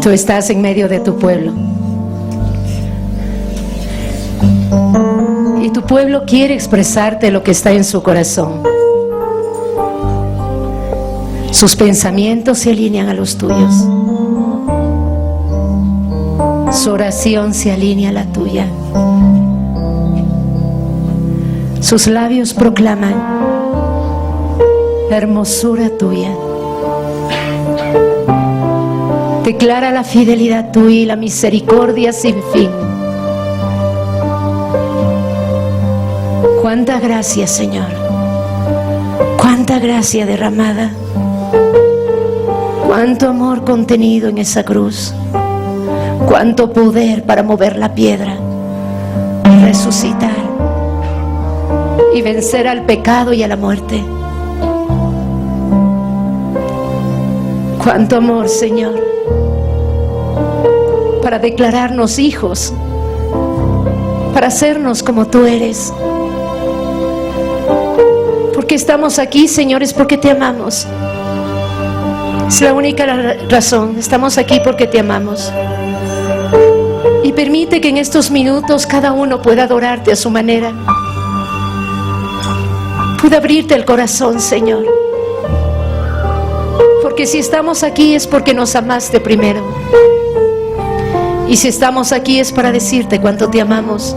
Tú estás en medio de tu pueblo. Y tu pueblo quiere expresarte lo que está en su corazón. Sus pensamientos se alinean a los tuyos. Su oración se alinea a la tuya. Sus labios proclaman la hermosura tuya. Declara la fidelidad tuya y la misericordia sin fin. Cuánta gracia, Señor. Cuánta gracia derramada. Cuánto amor contenido en esa cruz. Cuánto poder para mover la piedra y resucitar y vencer al pecado y a la muerte. Cuánto amor, Señor, para declararnos hijos, para hacernos como tú eres. Porque estamos aquí, Señor, es porque te amamos. Es la única razón. Estamos aquí porque te amamos. Y permite que en estos minutos cada uno pueda adorarte a su manera. Pueda abrirte el corazón, Señor. Porque si estamos aquí es porque nos amaste primero. Y si estamos aquí es para decirte cuánto te amamos.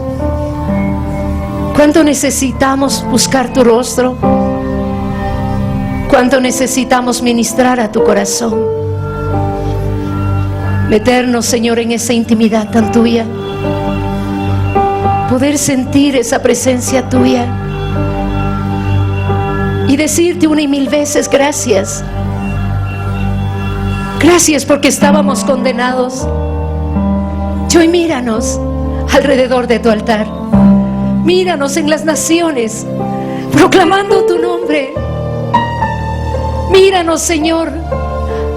Cuánto necesitamos buscar tu rostro. Cuánto necesitamos ministrar a tu corazón. Meternos, Señor, en esa intimidad tan tuya. Poder sentir esa presencia tuya. Y decirte una y mil veces gracias. Gracias porque estábamos condenados. Y hoy míranos alrededor de tu altar. Míranos en las naciones, proclamando tu nombre. Míranos, Señor,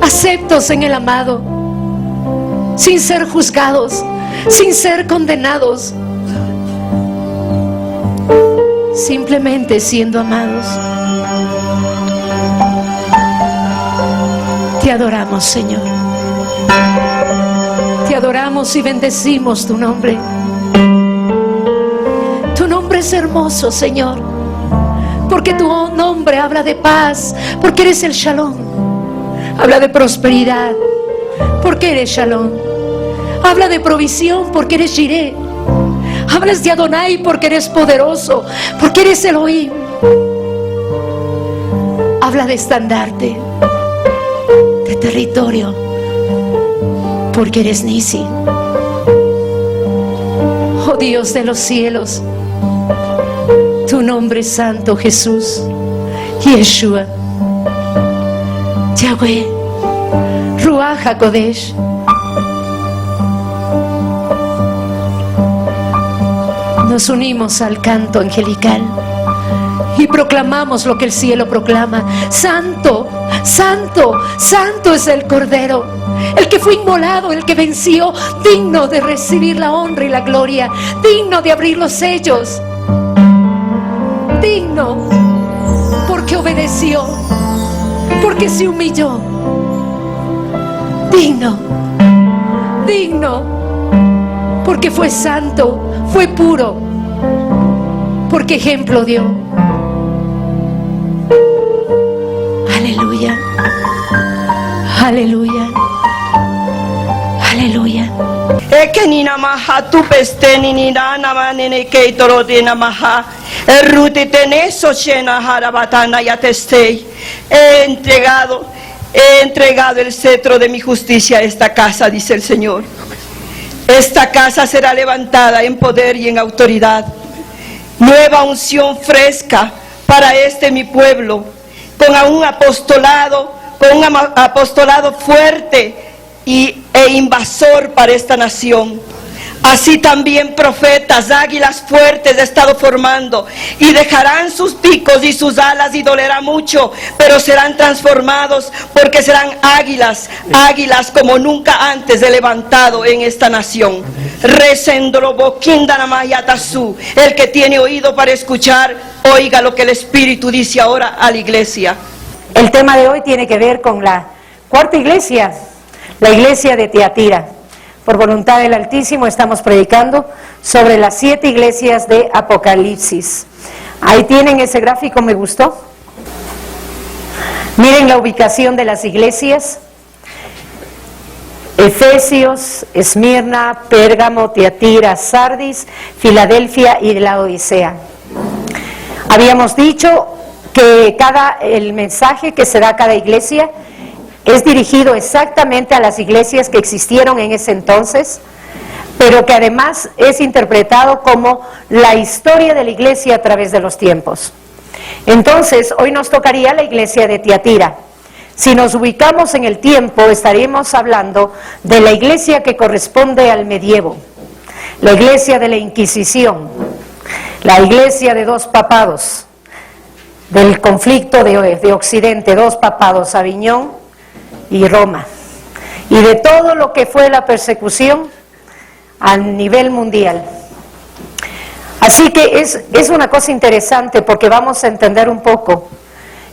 aceptos en el amado, sin ser juzgados, sin ser condenados, simplemente siendo amados. Te adoramos, Señor. Te adoramos y bendecimos tu nombre. Tu nombre es hermoso, Señor, porque tu nombre habla de paz, porque eres el Shalom. Habla de prosperidad, porque eres Shalom. Habla de provisión, porque eres Jireh. Hablas de Adonai, porque eres poderoso, porque eres Elohim. Habla de estandarte, de territorio, porque eres Nisi. Oh Dios de los cielos, tu nombre es santo, Jesús, Yeshua, Yahweh, Ruach HaKodesh. Nos unimos al canto angelical y proclamamos lo que el cielo proclama. Santo, santo, santo es el Cordero, el que fue inmolado, el que venció, digno de recibir la honra y la gloria, digno de abrir los sellos, digno porque obedeció, porque se humilló, digno, digno porque fue santo, fue puro, porque ejemplo dio. Aleluya, aleluya, aleluya. Ekenina maha tu pesteni ni nana manene que torodina maha. Errute teneso chena harabatana ya testei. He entregado el cetro de mi justicia a esta casa, dice el Señor. Esta casa será levantada en poder y en autoridad. Nueva unción fresca para mi pueblo, con un apostolado fuerte e invasor para esta nación. Así también profetas, águilas fuertes he estado formando, y dejarán sus picos y sus alas y dolerá mucho, pero serán transformados porque serán águilas, águilas como nunca antes he levantado en esta nación. El que tiene oído para escuchar, oiga lo que el Espíritu dice ahora a la iglesia. El tema de hoy tiene que ver con la cuarta iglesia, La iglesia de Tiatira. Por voluntad del Altísimo estamos predicando sobre las 7 iglesias de Apocalipsis. Ahí tienen ese gráfico, me gustó. Miren la ubicación de las iglesias: Efesios, Esmirna, Pérgamo, Tiatira, Sardis, Filadelfia y la Odisea. Habíamos dicho que el mensaje que se da a cada iglesia es dirigido exactamente a las iglesias que existieron en ese entonces, pero que además es interpretado como la historia de la iglesia a través de los tiempos. Entonces, hoy nos tocaría la iglesia de Tiatira. Si nos ubicamos en el tiempo, estaríamos hablando de la iglesia que corresponde al medievo, la iglesia de la Inquisición, la iglesia de 2 papados, del conflicto de Occidente, 2 papados, Aviñón y Roma, y de todo lo que fue la persecución a nivel mundial. Así que es una cosa interesante, porque vamos a entender un poco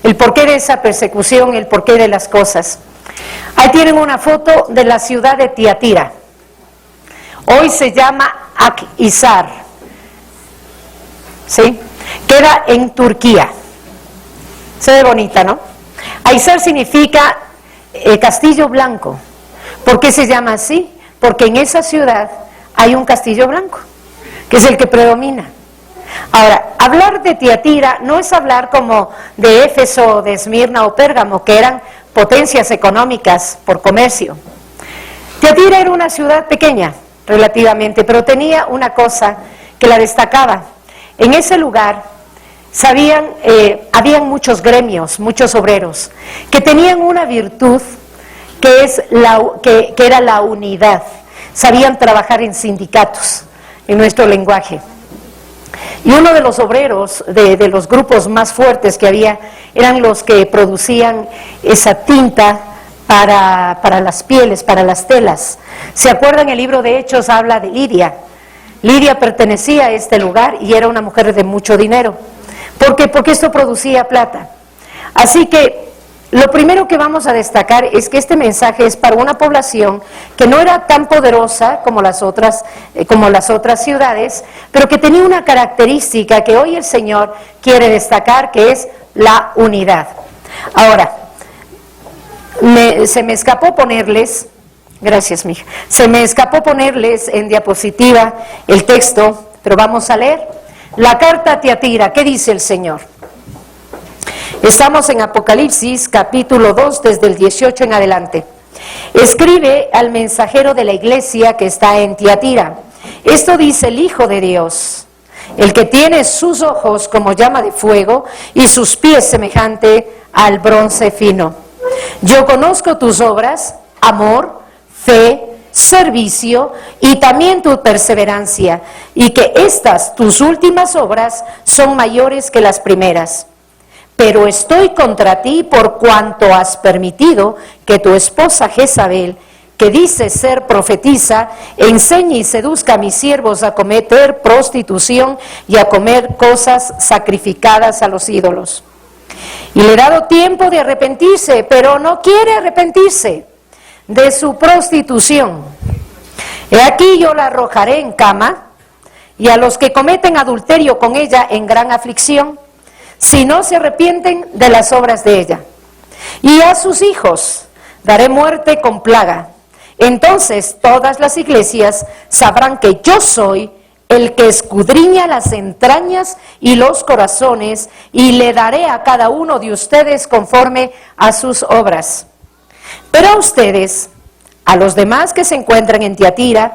el porqué de esa persecución, el porqué de las cosas. Ahí tienen una foto de la ciudad de Tiatira. Hoy se llama Akhisar, ¿sí? Queda en Turquía. Se ve bonita, ¿no? Akhisar significa castillo blanco. ¿Por qué se llama así? Porque en esa ciudad hay un castillo blanco, que es el que predomina. Ahora, hablar de Tiatira no es hablar como de Éfeso, de Esmirna o Pérgamo, que eran potencias económicas por comercio. Tiatira era una ciudad pequeña, relativamente, pero tenía una cosa que la destacaba. En ese lugar habían muchos gremios, muchos obreros, que tenían una virtud que era la unidad. Sabían trabajar en sindicatos, en nuestro lenguaje. Y uno de los obreros, de los grupos más fuertes que había, eran los que producían esa tinta para las pieles, para las telas. ¿Se acuerdan? El libro de Hechos habla de Lidia. Lidia pertenecía a este lugar y era una mujer de mucho dinero. ¿Por qué? Porque esto producía plata. Así que lo primero que vamos a destacar es que este mensaje es para una población que no era tan poderosa como las otras ciudades, pero que tenía una característica que hoy el Señor quiere destacar, que es la unidad. Ahora, se me escapó ponerles, gracias mija, se me escapó ponerles en diapositiva el texto, pero vamos a leer. La carta a Tiatira, ¿qué dice el Señor? Estamos en Apocalipsis capítulo 2, desde el 18 en adelante. Escribe al mensajero de la iglesia que está en Tiatira. Esto dice el Hijo de Dios, el que tiene sus ojos como llama de fuego y sus pies semejante al bronce fino. Yo conozco tus obras, amor, fe, servicio y también tu perseverancia, y que estas tus últimas obras son mayores que las primeras. Pero estoy contra ti por cuanto has permitido que tu esposa Jezabel, que dice ser profetisa, enseñe y seduzca a mis siervos a cometer prostitución y a comer cosas sacrificadas a los ídolos. Y le he dado tiempo de arrepentirse, pero no quiere arrepentirse de su prostitución. He aquí yo la arrojaré en cama, y a los que cometen adulterio con ella en gran aflicción, si no se arrepienten de las obras de ella. Y a sus hijos daré muerte con plaga. Entonces todas las iglesias sabrán que yo soy el que escudriña las entrañas y los corazones, y le daré a cada uno de ustedes conforme a sus obras. Pero a ustedes, a los demás que se encuentran en Tiatira,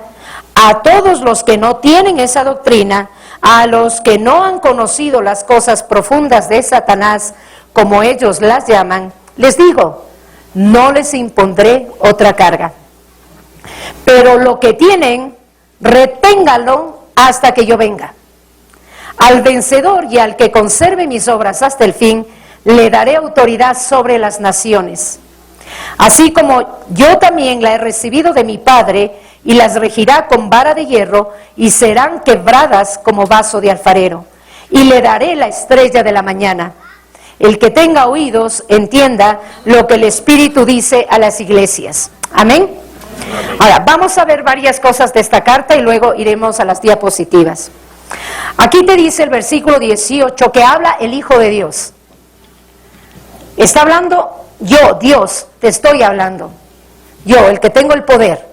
a todos los que no tienen esa doctrina, a los que no han conocido las cosas profundas de Satanás, como ellos las llaman, les digo, no les impondré otra carga. Pero lo que tienen, reténganlo hasta que yo venga. Al vencedor y al que conserve mis obras hasta el fin, le daré autoridad sobre las naciones. Así como yo también la he recibido de mi Padre, y las regirá con vara de hierro, y serán quebradas como vaso de alfarero. Y le daré la estrella de la mañana. El que tenga oídos, entienda lo que el Espíritu dice a las iglesias. Amén. Ahora, vamos a ver varias cosas de esta carta y luego iremos a las diapositivas. Aquí te dice el versículo 18 que habla el Hijo de Dios. Está hablando yo, Dios, te estoy hablando. Yo, el que tengo el poder,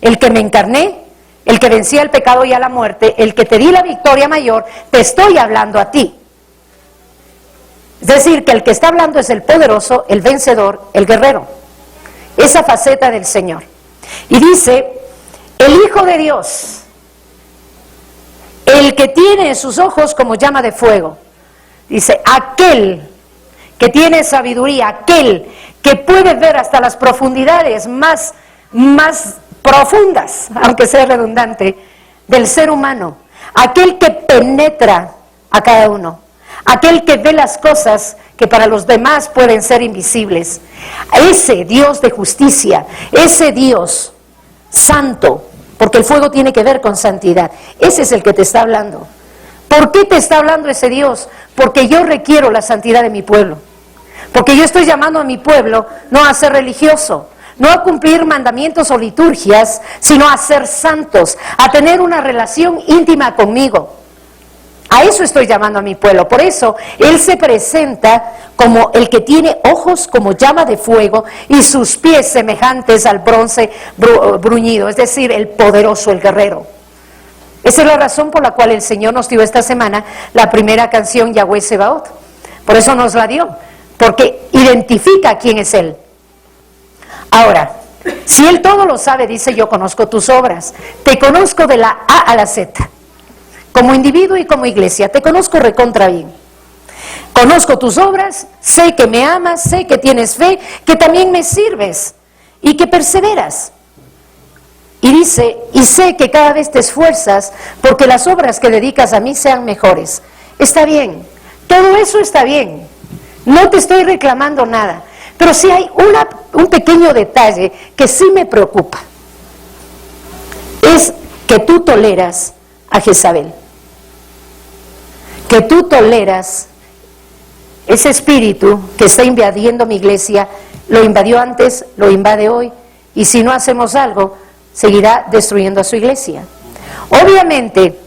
el que me encarné, el que vencía el pecado y a la muerte, el que te di la victoria mayor, te estoy hablando a ti. Es decir, que el que está hablando es el poderoso, el vencedor, el guerrero. Esa faceta del Señor. Y dice, el Hijo de Dios, el que tiene en sus ojos como llama de fuego. Dice, aquel que tiene sabiduría, aquel que puede ver hasta las profundidades más profundas, aunque sea redundante, del ser humano. Aquel que penetra a cada uno. Aquel que ve las cosas que para los demás pueden ser invisibles. Ese Dios de justicia, ese Dios santo, porque el fuego tiene que ver con santidad, ese es el que te está hablando. ¿Por qué te está hablando ese Dios? Porque yo requiero la santidad de mi pueblo. Porque yo estoy llamando a mi pueblo no a ser religioso, no a cumplir mandamientos o liturgias, sino a ser santos, a tener una relación íntima conmigo. A eso estoy llamando a mi pueblo. Por eso Él se presenta como el que tiene ojos como llama de fuego y sus pies semejantes al bronce bruñido, es decir, el poderoso, el guerrero. Esa es la razón por la cual el Señor nos dio esta semana la primera canción, Yahweh Sebaot. Por eso nos la dio, porque identifica quién es Él. Ahora, si Él todo lo sabe, dice, yo conozco tus obras, te conozco de la A a la Z. Como individuo y como iglesia, te conozco recontra bien. Conozco tus obras, sé que me amas, sé que tienes fe, que también me sirves y que perseveras. Y dice, y sé que cada vez te esfuerzas porque las obras que dedicas a mí sean mejores. Está bien, todo eso está bien. No te estoy reclamando nada, pero sí hay un pequeño detalle que sí me preocupa. Es que tú toleras a Jezabel. Que tú toleras ese espíritu que está invadiendo mi iglesia, lo invadió antes, lo invade hoy, y si no hacemos algo, seguirá destruyendo a su iglesia. Obviamente,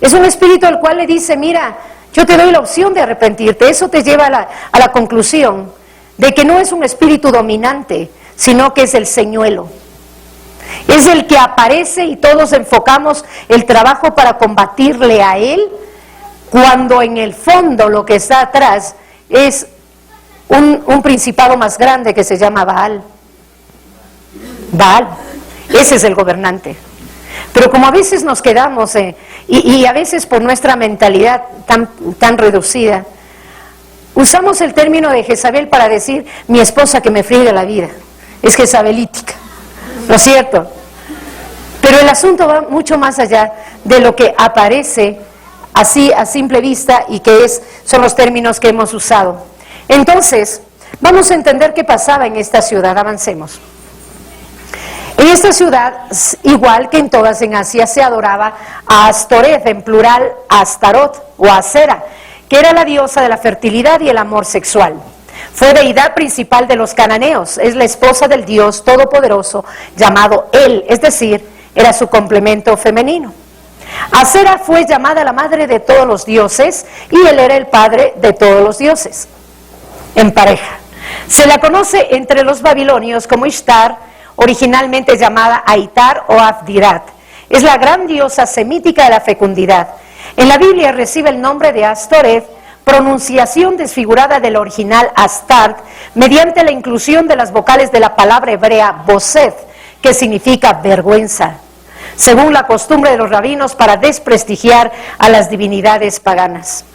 es un espíritu al cual le dice, mira, yo te doy la opción de arrepentirte. Eso te lleva a la conclusión de que no es un espíritu dominante, sino que es el señuelo. Es el que aparece y todos enfocamos el trabajo para combatirle a él, cuando en el fondo lo que está atrás es un principado más grande que se llama Baal. Baal, ese es el gobernante. Pero como a veces nos quedamos, y a veces por nuestra mentalidad tan reducida, usamos el término de Jezabel para decir, mi esposa que me friega la vida, es jezabelítica, ¿no es cierto? Pero el asunto va mucho más allá de lo que aparece así a simple vista y que son los términos que hemos usado. Entonces, vamos a entender qué pasaba en esta ciudad, avancemos. En esta ciudad, igual que en todas en Asia, se adoraba a Astoreth, en plural Astarot o Asera, que era la diosa de la fertilidad y el amor sexual. Fue deidad principal de los cananeos, es la esposa del Dios todopoderoso llamado El, es decir, era su complemento femenino. Asera fue llamada la madre de todos los dioses y él era el padre de todos los dioses, en pareja. Se la conoce entre los babilonios como Ishtar, originalmente llamada Aitar o Afdirat. Es la gran diosa semítica de la fecundidad. En la Biblia recibe el nombre de Astoreth, pronunciación desfigurada del original Astart, mediante la inclusión de las vocales de la palabra hebrea Boseth, que significa vergüenza, según la costumbre de los rabinos para desprestigiar a las divinidades paganas.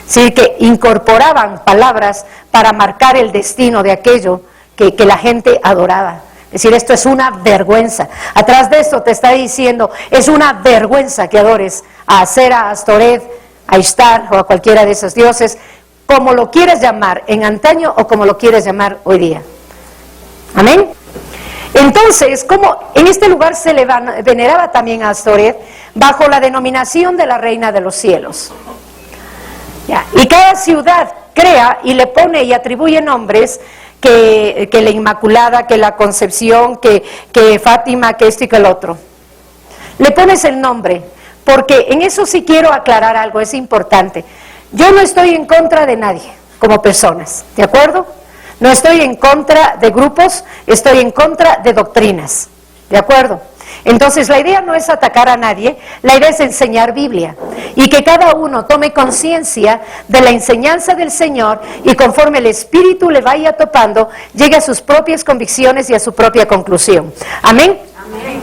Así que incorporaban palabras para marcar el destino de aquello que la gente adoraba. Es decir, esto es una vergüenza. Atrás de esto te está diciendo, es una vergüenza que adores a Asera, a Astoreth, a Ishtar o a cualquiera de esos dioses, como lo quieras llamar en antaño o como lo quieras llamar hoy día. Amén. Entonces, como en este lugar se le veneraba también a Astoreth bajo la denominación de la reina de los cielos. Ya. Y cada ciudad crea y le pone y atribuye nombres que la Inmaculada, que la Concepción, que Fátima, que esto y que el otro. Le pones el nombre, porque en eso sí quiero aclarar algo, es importante. Yo no estoy en contra de nadie como personas, ¿de acuerdo? No estoy en contra de grupos, estoy en contra de doctrinas, ¿de acuerdo? Entonces la idea no es atacar a nadie, la idea es enseñar Biblia y que cada uno tome conciencia de la enseñanza del Señor y conforme el Espíritu le vaya topando, llegue a sus propias convicciones y a su propia conclusión. ¿Amén? Amén.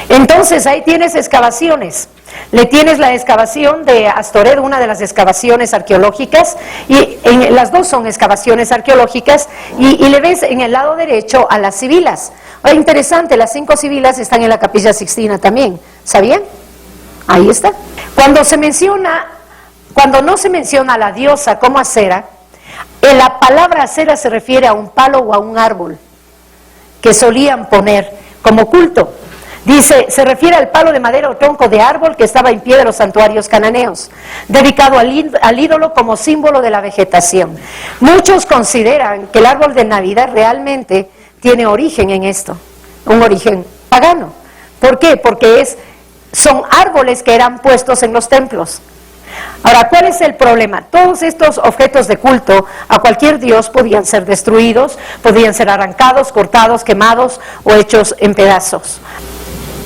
Entonces ahí tienes excavaciones. Le tienes la excavación de Astoret, una de las excavaciones arqueológicas, y las dos son excavaciones arqueológicas, y le ves en el lado derecho a las sibilas. Interesante, las 5 sibilas están en la Capilla Sixtina también, ¿sabían? Ahí está. Cuando no se menciona a la diosa como acera, la palabra acera se refiere a un palo o a un árbol que solían poner como culto. Dice, se refiere al palo de madera o tronco de árbol que estaba en pie de los santuarios cananeos, dedicado al ídolo como símbolo de la vegetación. Muchos consideran que el árbol de Navidad realmente tiene origen en esto, un origen pagano. ¿Por qué? Porque son árboles que eran puestos en los templos. Ahora, ¿cuál es el problema? Todos estos objetos de culto a cualquier dios podían ser destruidos, podían ser arrancados, cortados, quemados o hechos en pedazos.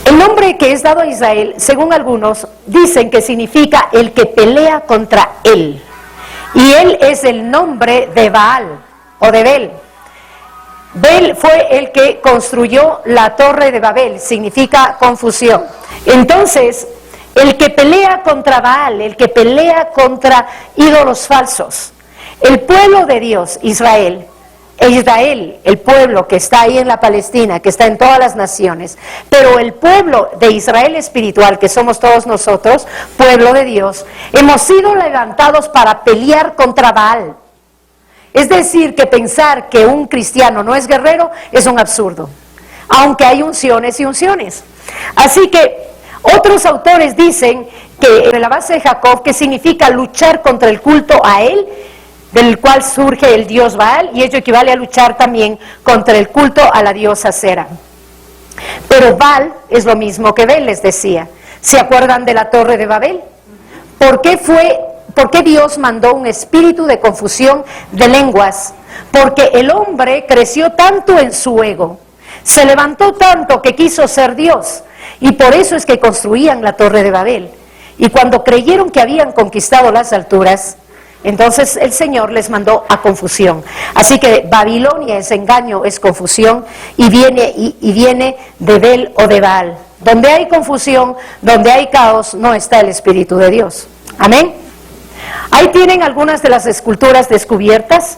El nombre que es dado a Israel, según algunos, dicen que significa el que pelea contra él. Y él es el nombre de Baal o de Bel. Bel fue el que construyó la torre de Babel, significa confusión. Entonces, el que pelea contra Baal, el que pelea contra ídolos falsos, el pueblo de Dios, Israel, el pueblo que está ahí en la Palestina, que está en todas las naciones, pero el pueblo de Israel espiritual, que somos todos nosotros, pueblo de Dios, hemos sido levantados para pelear contra Baal. Es decir, que pensar que un cristiano no es guerrero es un absurdo, aunque hay unciones y unciones. Así que otros autores dicen que en la base de Jacob, que significa luchar contra el culto a él, del cual surge el dios Baal, y ello equivale a luchar también contra el culto a la diosa Acera. Pero Baal es lo mismo que Bel, les decía. ¿Se acuerdan de la torre de Babel? ¿Por qué Dios mandó un espíritu de confusión de lenguas? Porque el hombre creció tanto en su ego, se levantó tanto que quiso ser Dios, y por eso es que construían la torre de Babel. Y cuando creyeron que habían conquistado las alturas, entonces el Señor les mandó a confusión. Así que Babilonia es engaño, es confusión, y viene de Bel o de Baal. Donde hay confusión, donde hay caos, no está el Espíritu de Dios. Amén. Ahí tienen algunas de las esculturas descubiertas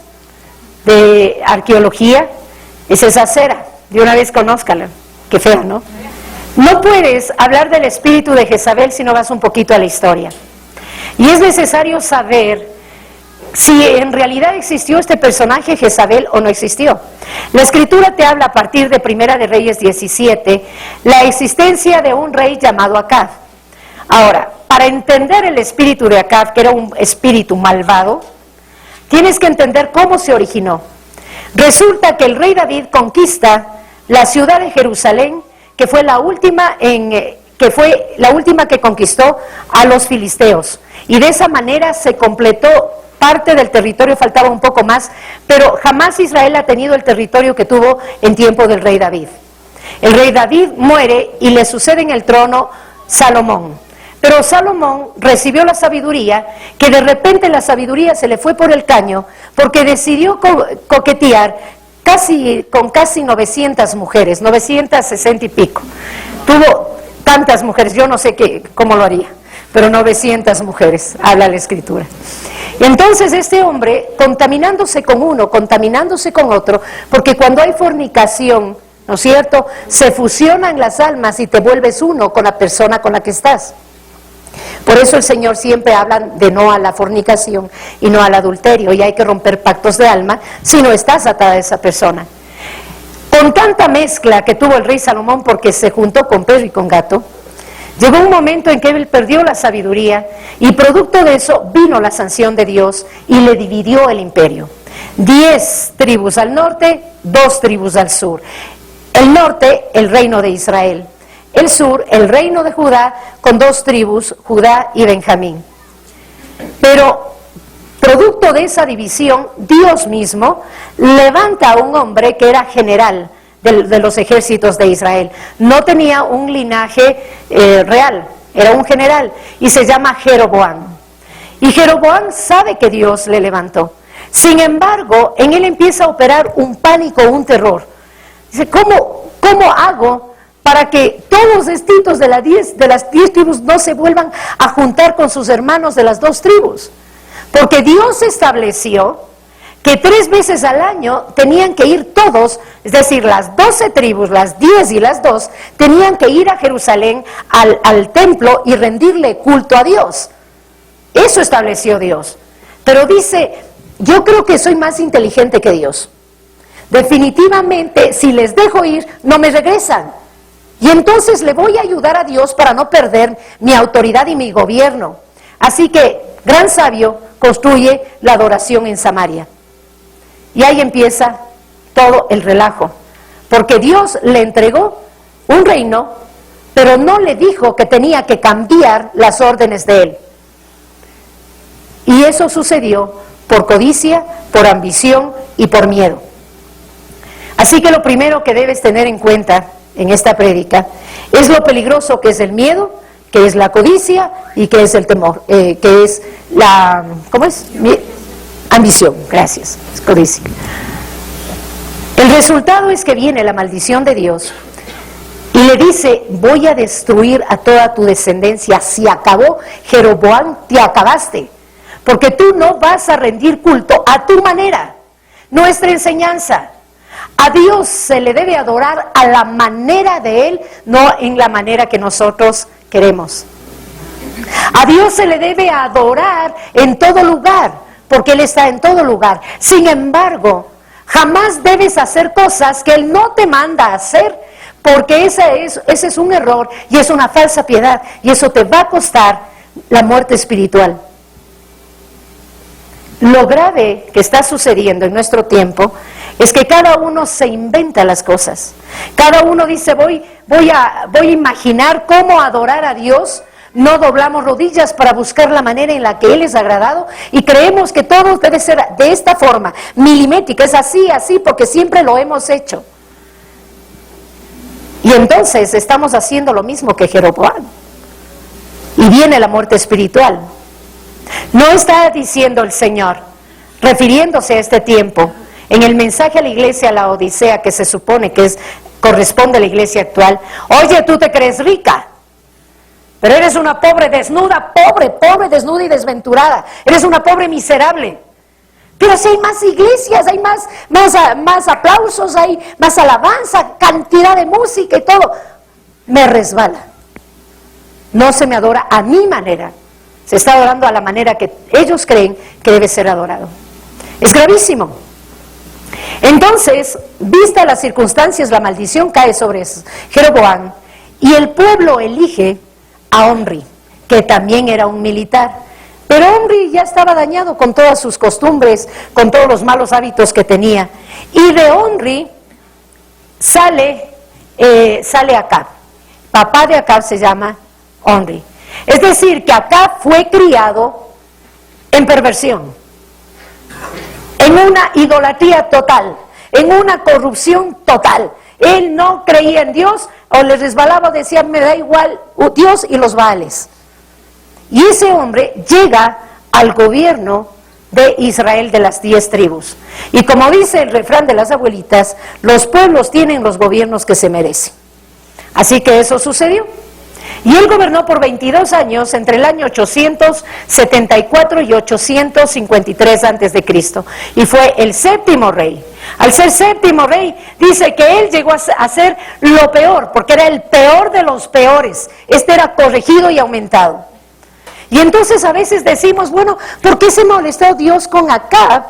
de arqueología. Es esa Acera, de una vez conózcala. Qué fea, ¿no? No puedes hablar del espíritu de Jezabel si no vas un poquito a la historia. Y es necesario saber si en realidad existió este personaje Jezabel o no existió. La Escritura te habla a partir de Primera de Reyes 17, la existencia de un rey llamado Acab. Ahora, para entender el espíritu de Acab, que era un espíritu malvado, tienes que entender cómo se originó. Resulta que el rey David conquista la ciudad de Jerusalén, que fue la última que conquistó a los filisteos, y de esa manera se completó parte del territorio, faltaba un poco más, pero jamás Israel ha tenido el territorio que tuvo en tiempo del rey David. El rey David muere y le sucede en el trono Salomón. Pero Salomón recibió la sabiduría, que de repente la sabiduría se le fue por el caño, porque decidió coquetear con casi 900 mujeres, 960 y pico. Tuvo tantas mujeres, yo no sé cómo lo haría, pero 900 mujeres, habla la Escritura. Y entonces este hombre, contaminándose con uno, contaminándose con otro, porque cuando hay fornicación, ¿no es cierto?, se fusionan las almas y te vuelves uno con la persona con la que estás. Por eso el Señor siempre habla de no a la fornicación y no al adulterio, y hay que romper pactos de alma si no estás atada a esa persona. Con tanta mezcla que tuvo el rey Salomón, porque se juntó con perro y con gato, llegó un momento en que él perdió la sabiduría, y producto de eso vino la sanción de Dios y le dividió el imperio. 10 tribus al norte, 2 tribus al sur. El norte, el reino de Israel. El sur, el reino de Judá, con 2 tribus, Judá y Benjamín. Pero, producto de esa división, Dios mismo levanta a un hombre que era general de los ejércitos de Israel. No tenía un linaje real, era un general, y se llama Jeroboam. Y Jeroboam sabe que Dios le levantó. Sin embargo, en él empieza a operar un pánico, un terror. Dice, ¿cómo hago para que todos los distintos de las 10 tribus no se vuelvan a juntar con sus hermanos de las 2 tribus? Porque Dios estableció que 3 veces al año tenían que ir todos, es decir, las 12 tribus, las 10 y las 2, tenían que ir a Jerusalén al templo y rendirle culto a Dios. Eso estableció Dios. Pero dice, yo creo que soy más inteligente que Dios. Definitivamente, si les dejo ir, no me regresan. Y entonces le voy a ayudar a Dios para no perder mi autoridad y mi gobierno. Así que, gran sabio construye la adoración en Samaria. Y ahí empieza todo el relajo. Porque Dios le entregó un reino, pero no le dijo que tenía que cambiar las órdenes de él. Y eso sucedió por codicia, por ambición y por miedo. Así que lo primero que debes tener en cuenta en esta prédica es lo peligroso que es el miedo, que es la codicia y que es el temor, que es la, ¿cómo es? Ambición, gracias, es codicia. El resultado es que viene la maldición de Dios y le dice, voy a destruir a toda tu descendencia. Si acabó Jeroboam, te acabaste, porque tú no vas a rendir culto a tu manera. Nuestra enseñanza, a Dios se le debe adorar a la manera de Él, no en la manera que nosotros queremos. A Dios se le debe adorar en todo lugar, porque Él está en todo lugar. Sin embargo, jamás debes hacer cosas que Él no te manda a hacer, porque ese es un error y es una falsa piedad, y eso te va a costar la muerte espiritual. Lo grave que está sucediendo en nuestro tiempo es que cada uno se inventa las cosas. Cada uno dice, voy a imaginar cómo adorar a Dios. No doblamos rodillas para buscar la manera en la que Él es agradado y creemos que todo debe ser de esta forma, milimétrica, es así, porque siempre lo hemos hecho. Y entonces estamos haciendo lo mismo que Jeroboam. Y viene la muerte espiritual. No está diciendo el Señor, refiriéndose a este tiempo, en el mensaje a la iglesia, a la Odisea, que se supone que corresponde a la iglesia actual, oye, tú te crees rica, pero eres una pobre desnuda, pobre desnuda y desventurada, eres una pobre miserable. Pero si hay más iglesias, hay más aplausos, hay más alabanza, cantidad de música y todo, me resbala. No se me adora a mi manera. Se está adorando a la manera que ellos creen que debe ser adorado. Es gravísimo. Entonces, vista las circunstancias, la maldición cae sobre Jeroboam y el pueblo elige a Omri, que también era un militar. Pero Omri ya estaba dañado con todas sus costumbres, con todos los malos hábitos que tenía. Y de Omri sale Acab. Papá de Acab se llama Omri. Es decir, que Acab fue criado en perversión, en una idolatría total, en una corrupción total. Él no creía en Dios, o le resbalaba, decía, me da igual Dios y los Baales. Y ese hombre llega al gobierno de Israel de las 10 tribus. Y como dice el refrán de las abuelitas, los pueblos tienen los gobiernos que se merecen. Así que eso sucedió. Y él gobernó por 22 años entre el año 874 y 853 antes de Cristo. Y fue el 7º rey. Al ser 7º rey, dice que él llegó a ser lo peor, porque era el peor de los peores. Este era corregido y aumentado. Y entonces a veces decimos, bueno, ¿por qué se molestó Dios con Acab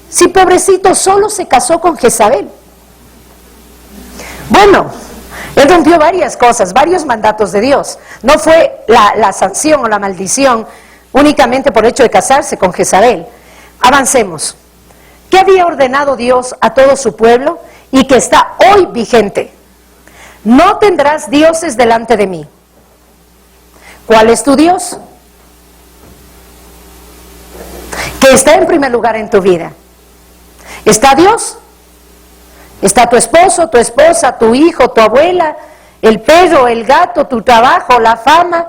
si pobrecito solo se casó con Jezabel? Bueno, él rompió varias cosas, varios mandatos de Dios. No fue la sanción o la maldición únicamente por el hecho de casarse con Jezabel. Avancemos. ¿qué había ordenado Dios a todo su pueblo y que está hoy vigente? No tendrás dioses delante de mí. ¿Cuál es tu Dios? Que está en primer lugar en tu vida. ¿Está Dios? ¿Está tu esposo, tu esposa, tu hijo, tu abuela, el perro, el gato, tu trabajo, la fama,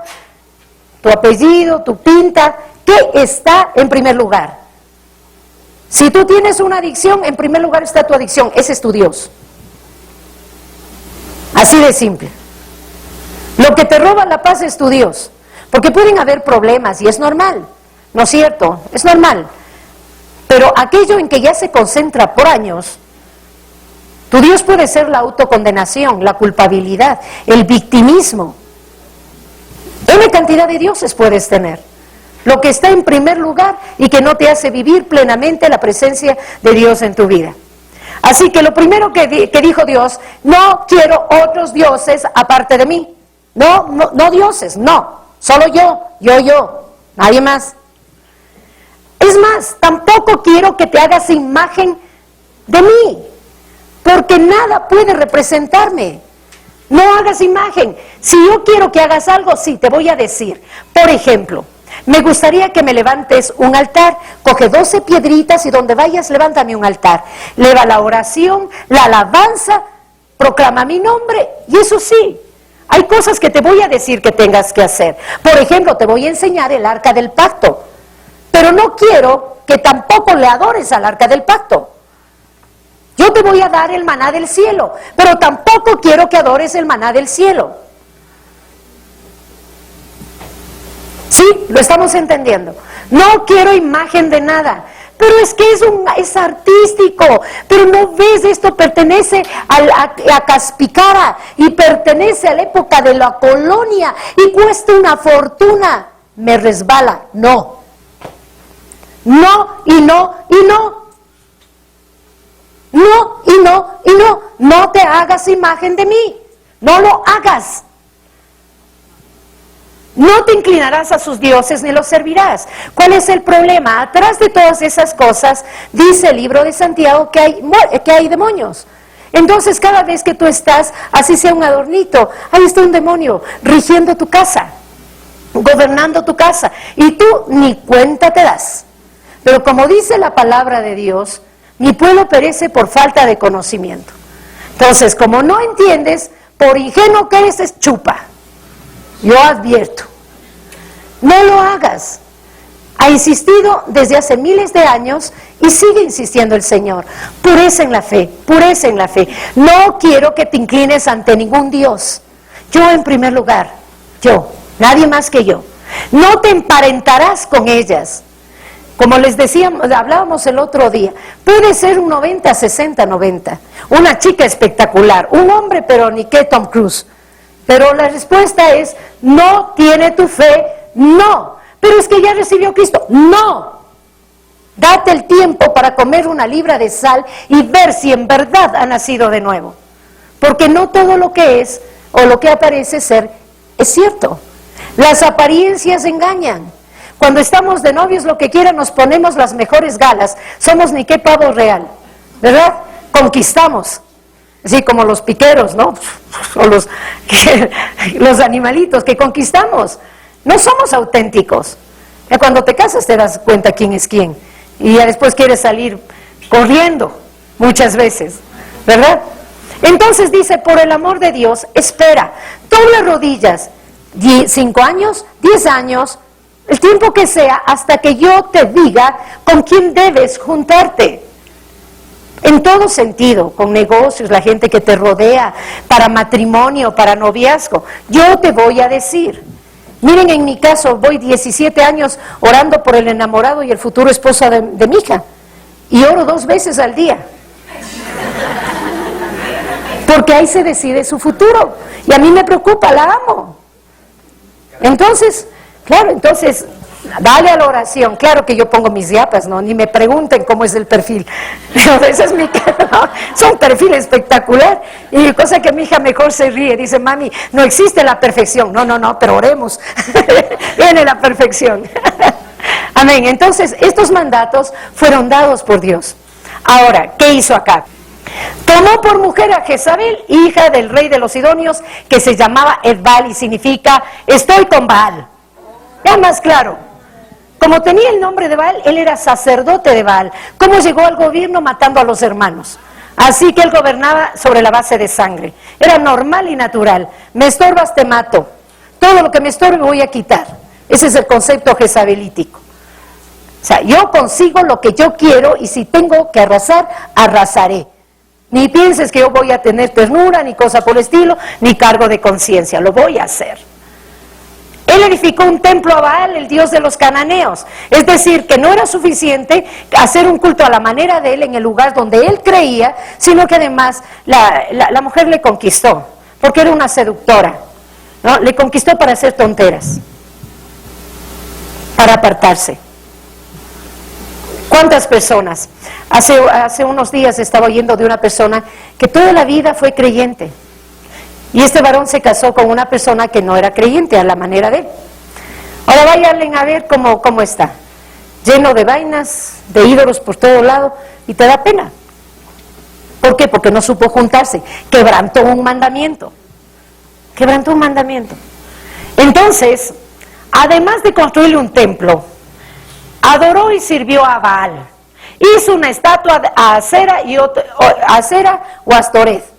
tu apellido, tu pinta? ¿Qué está en primer lugar? Si tú tienes una adicción, en primer lugar está tu adicción, ese es tu Dios. Así de simple. Lo que te roba la paz es tu Dios, porque pueden haber problemas y es normal, ¿no es cierto? Es normal. Pero aquello en que ya se concentra por años, tu Dios puede ser la autocondenación, la culpabilidad, el victimismo. Una cantidad de dioses puedes tener. Lo que está en primer lugar y que no te hace vivir plenamente la presencia de Dios en tu vida. Así que lo primero que dijo Dios, no quiero otros dioses aparte de mí. No dioses, no. Solo yo, nadie más. Es más, tampoco quiero que te hagas imagen de mí, porque nada puede representarme. No hagas imagen. Si yo quiero que hagas algo, sí, te voy a decir. Por ejemplo, me gustaría que me levantes un altar. Coge 12 piedritas y donde vayas, levántame un altar. Leva la oración, la alabanza, proclama mi nombre. Y eso sí, hay cosas que te voy a decir que tengas que hacer. Por ejemplo, te voy a enseñar el arca del pacto. Pero no quiero que tampoco le adores al arca del pacto. Yo te voy a dar el maná del cielo, pero tampoco quiero que adores el maná del cielo. ¿Sí? Lo estamos entendiendo. No quiero imagen de nada. Pero es que es artístico. Pero no ves, esto pertenece a Caspicara y pertenece a la época de la colonia y cuesta una fortuna. Me resbala. No. No y no y no. No y no y no. No te hagas imagen de mí. No lo hagas. No te inclinarás a sus dioses ni los servirás. ¿Cuál es el problema? Atrás de todas esas cosas, dice el libro de Santiago que hay demonios. Entonces cada vez que tú estás, así sea un adornito, ahí está un demonio rigiendo tu casa, gobernando tu casa, y tú ni cuenta te das. Pero como dice la palabra de Dios, mi pueblo perece por falta de conocimiento. Entonces, como no entiendes, por ingenuo que eres, es chupa. Yo advierto, no lo hagas. Ha insistido desde hace miles de años y sigue insistiendo el Señor. Pureza en la fe, pureza en la fe. No quiero que te inclines ante ningún Dios. Yo en primer lugar, yo, nadie más que yo. No te emparentarás con ellas. Como les decíamos, hablábamos el otro día, puede ser un 90, 60, 90. Una chica espectacular, un hombre pero ni que Tom Cruise. Pero la respuesta es, no tiene tu fe, no. Pero es que ya recibió Cristo, no. Date el tiempo para comer una libra de sal y ver si en verdad ha nacido de nuevo. Porque no todo lo que es o lo que aparece ser es cierto. Las apariencias engañan. Cuando estamos de novios, lo que quiera, nos ponemos las mejores galas. Somos ni qué pavo real, ¿verdad? Conquistamos. Así como los piqueros, ¿no? O los animalitos que conquistamos. No somos auténticos. Ya cuando te casas te das cuenta quién es quién. Y ya después quieres salir corriendo, muchas veces, ¿verdad? Entonces dice, por el amor de Dios, espera, dobla rodillas, 5 años, 10 años, el tiempo que sea, hasta que yo te diga con quién debes juntarte. En todo sentido, con negocios, la gente que te rodea, para matrimonio, para noviazgo, yo te voy a decir. Miren, en mi caso, voy 17 años orando por el enamorado y el futuro esposo de mi hija, y oro 2 veces al día, porque ahí se decide su futuro, y a mí me preocupa, la amo. Entonces, claro, dale a la oración. Claro que yo pongo mis yapas, ¿no? Ni me pregunten cómo es el perfil. Ese es mi cara, ¿no? Es un perfil espectacular. Y cosa que mi hija mejor se ríe. Dice, mami, no existe la perfección. No, pero oremos. Viene la perfección. Amén. Entonces, estos mandatos fueron dados por Dios. Ahora, ¿qué hizo Acab? Tomó por mujer a Jezabel, hija del rey de los Sidonios, que se llamaba Edbaal y significa estoy con Baal. Ya más claro, como tenía el nombre de Baal, él era sacerdote de Baal. ¿Cómo llegó al gobierno? Matando a los hermanos. Así que él gobernaba sobre la base de sangre. Era normal y natural. Me estorbas, te mato. Todo lo que me estorbe voy a quitar. Ese es el concepto jezabelítico. O sea, yo consigo lo que yo quiero y si tengo que arrasar, arrasaré. Ni pienses que yo voy a tener ternura, ni cosa por el estilo, ni cargo de conciencia. Lo voy a hacer. Él edificó un templo a Baal, el dios de los cananeos. Es decir, que no era suficiente hacer un culto a la manera de él en el lugar donde él creía, sino que además la mujer le conquistó, porque era una seductora, ¿no? Le conquistó para hacer tonteras, para apartarse. ¿Cuántas personas? Hace unos días estaba oyendo de una persona que toda la vida fue creyente. Y este varón se casó con una persona que no era creyente a la manera de él. Ahora vayan a ver cómo está. Lleno de vainas, de ídolos por todo lado, y te da pena. ¿Por qué? Porque no supo juntarse. Quebrantó un mandamiento. Quebrantó un mandamiento. Entonces, además de construirle un templo, adoró y sirvió a Baal. Hizo una estatua a Acera o Astoreth.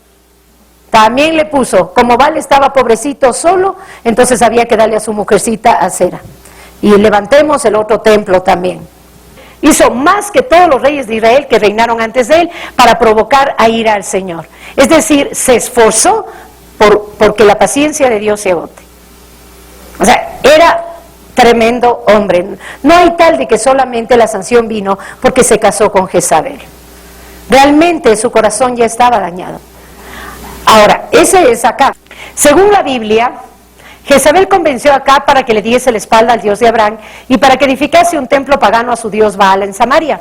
También le puso, como Baal estaba pobrecito solo, entonces había que darle a su mujercita Acera. Y levantemos el otro templo también. Hizo más que todos los reyes de Israel que reinaron antes de él para provocar a ira al Señor. Es decir, se esforzó porque la paciencia de Dios se agote. O sea, era tremendo hombre. No hay tal de que solamente la sanción vino porque se casó con Jezabel. Realmente su corazón ya estaba dañado. Ahora, ese es Acab. Según la Biblia, Jezabel convenció a Acab para que le diese la espalda al Dios de Abraham y para que edificase un templo pagano a su Dios Baal en Samaria.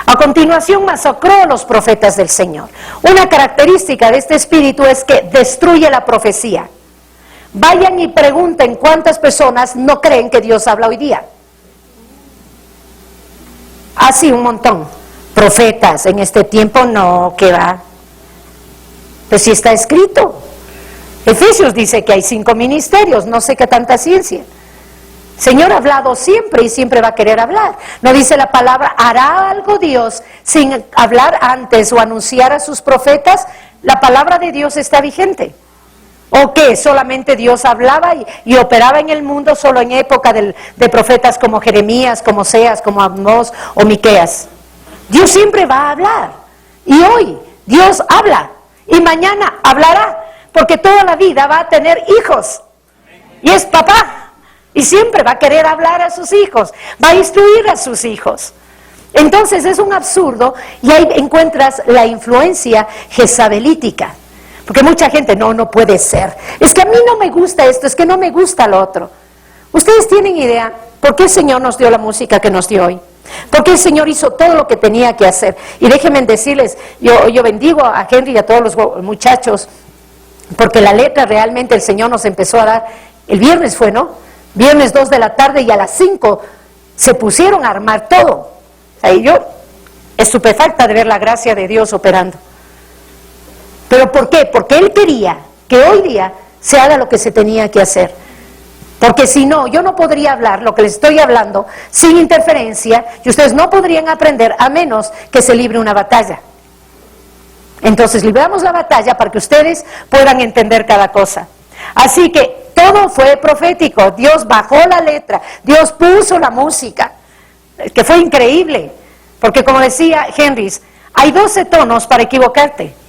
A continuación masacró a los profetas del Señor. Una característica de este espíritu es que destruye la profecía. Vayan y pregunten cuántas personas no creen que Dios habla hoy día. Así un montón. Profetas en este tiempo no, que va. Pues sí está escrito. Efesios dice que hay 5 ministerios, no sé qué tanta ciencia. Señor ha hablado siempre y siempre va a querer hablar. No dice la palabra, ¿hará algo Dios sin hablar antes o anunciar a sus profetas? La palabra de Dios está vigente. ¿O qué? Solamente Dios hablaba y operaba en el mundo solo en época de profetas como Jeremías, como Oseas, como Amós o Miqueas. Dios siempre va a hablar. Y hoy Dios habla. Y mañana hablará, porque toda la vida va a tener hijos. Y es papá. Y siempre va a querer hablar a sus hijos. Va a instruir a sus hijos. Entonces es un absurdo y ahí encuentras la influencia jezabelítica. Porque mucha gente, no puede ser. Es que a mí no me gusta esto, es que no me gusta lo otro. ¿Ustedes tienen idea por qué el Señor nos dio la música que nos dio hoy? Porque el Señor hizo todo lo que tenía que hacer. Y déjenme decirles, yo bendigo a Henry y a todos los muchachos, porque la letra realmente el Señor nos empezó a dar, el viernes fue, ¿no? Viernes 2 de la tarde y a las 5 se pusieron a armar todo. O sea, y yo estupefacta de ver la gracia de Dios operando. ¿Pero por qué? Porque Él quería que hoy día se haga lo que se tenía que hacer. Porque si no, yo no podría hablar lo que les estoy hablando sin interferencia y ustedes no podrían aprender a menos que se libre una batalla. Entonces libramos la batalla para que ustedes puedan entender cada cosa. Así que todo fue profético. Dios bajó la letra, Dios puso la música, que fue increíble. Porque como decía Henry, hay 12 tonos para equivocarte.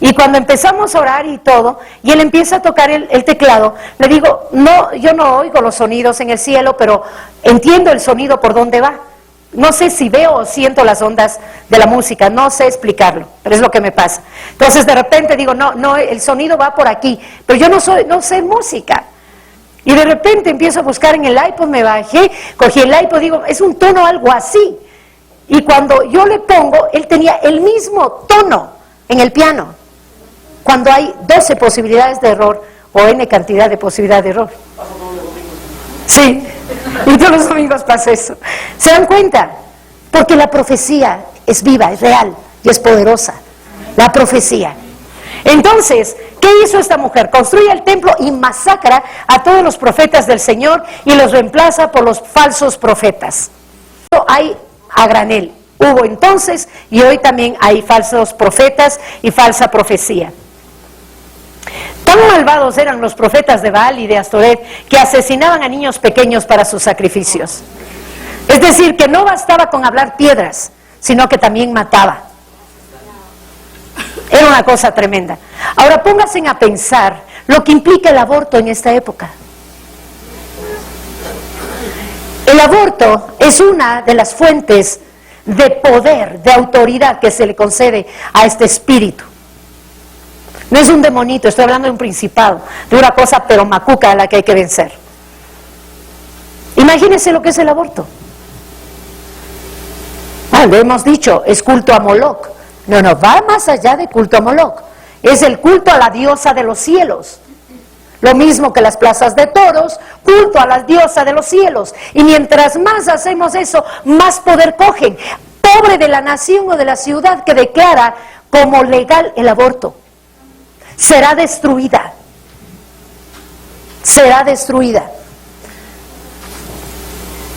Y cuando empezamos a orar y todo, y él empieza a tocar el teclado, le digo, no, yo no oigo los sonidos en el cielo, pero entiendo el sonido por dónde va. No sé si veo o siento las ondas de la música, no sé explicarlo, pero es lo que me pasa. Entonces de repente digo, no, el sonido va por aquí, pero yo no sé música. Y de repente empiezo a buscar en el iPod, me bajé, cogí el iPod, digo, es un tono algo así. Y cuando yo le pongo, él tenía el mismo tono en el piano. Cuando hay 12 posibilidades de error o n cantidad de posibilidades de error. Sí, y todos los domingos pasa eso. ¿Se dan cuenta? Porque la profecía es viva, es real. y es poderosa, la profecía. Entonces, ¿qué hizo esta mujer? Construye el templo y masacra a todos los profetas del Señor y los reemplaza por los falsos profetas. Hay a granel. Hubo entonces y hoy también hay falsos profetas y falsa profecía. Tan malvados eran los profetas de Baal y de Astoret que asesinaban a niños pequeños para sus sacrificios. Es decir, que no bastaba con hablar piedras, sino que también mataba. Era una cosa tremenda. Ahora pónganse a pensar lo que implica el aborto en esta época. El aborto es una de las fuentes de poder, de autoridad que se le concede a este espíritu. No es un demonito, estoy hablando de un principado, de una cosa pero macuca a la que hay que vencer. Imagínense lo que es el aborto. Lo hemos dicho, es culto a Moloc. No, va más allá de culto a Moloc. Es el culto a la diosa de los cielos. Lo mismo que las plazas de toros, culto a la diosa de los cielos. Y mientras más hacemos eso, más poder cogen. Pobre de la nación o de la ciudad que declara como legal el aborto. Será destruida. Será destruida.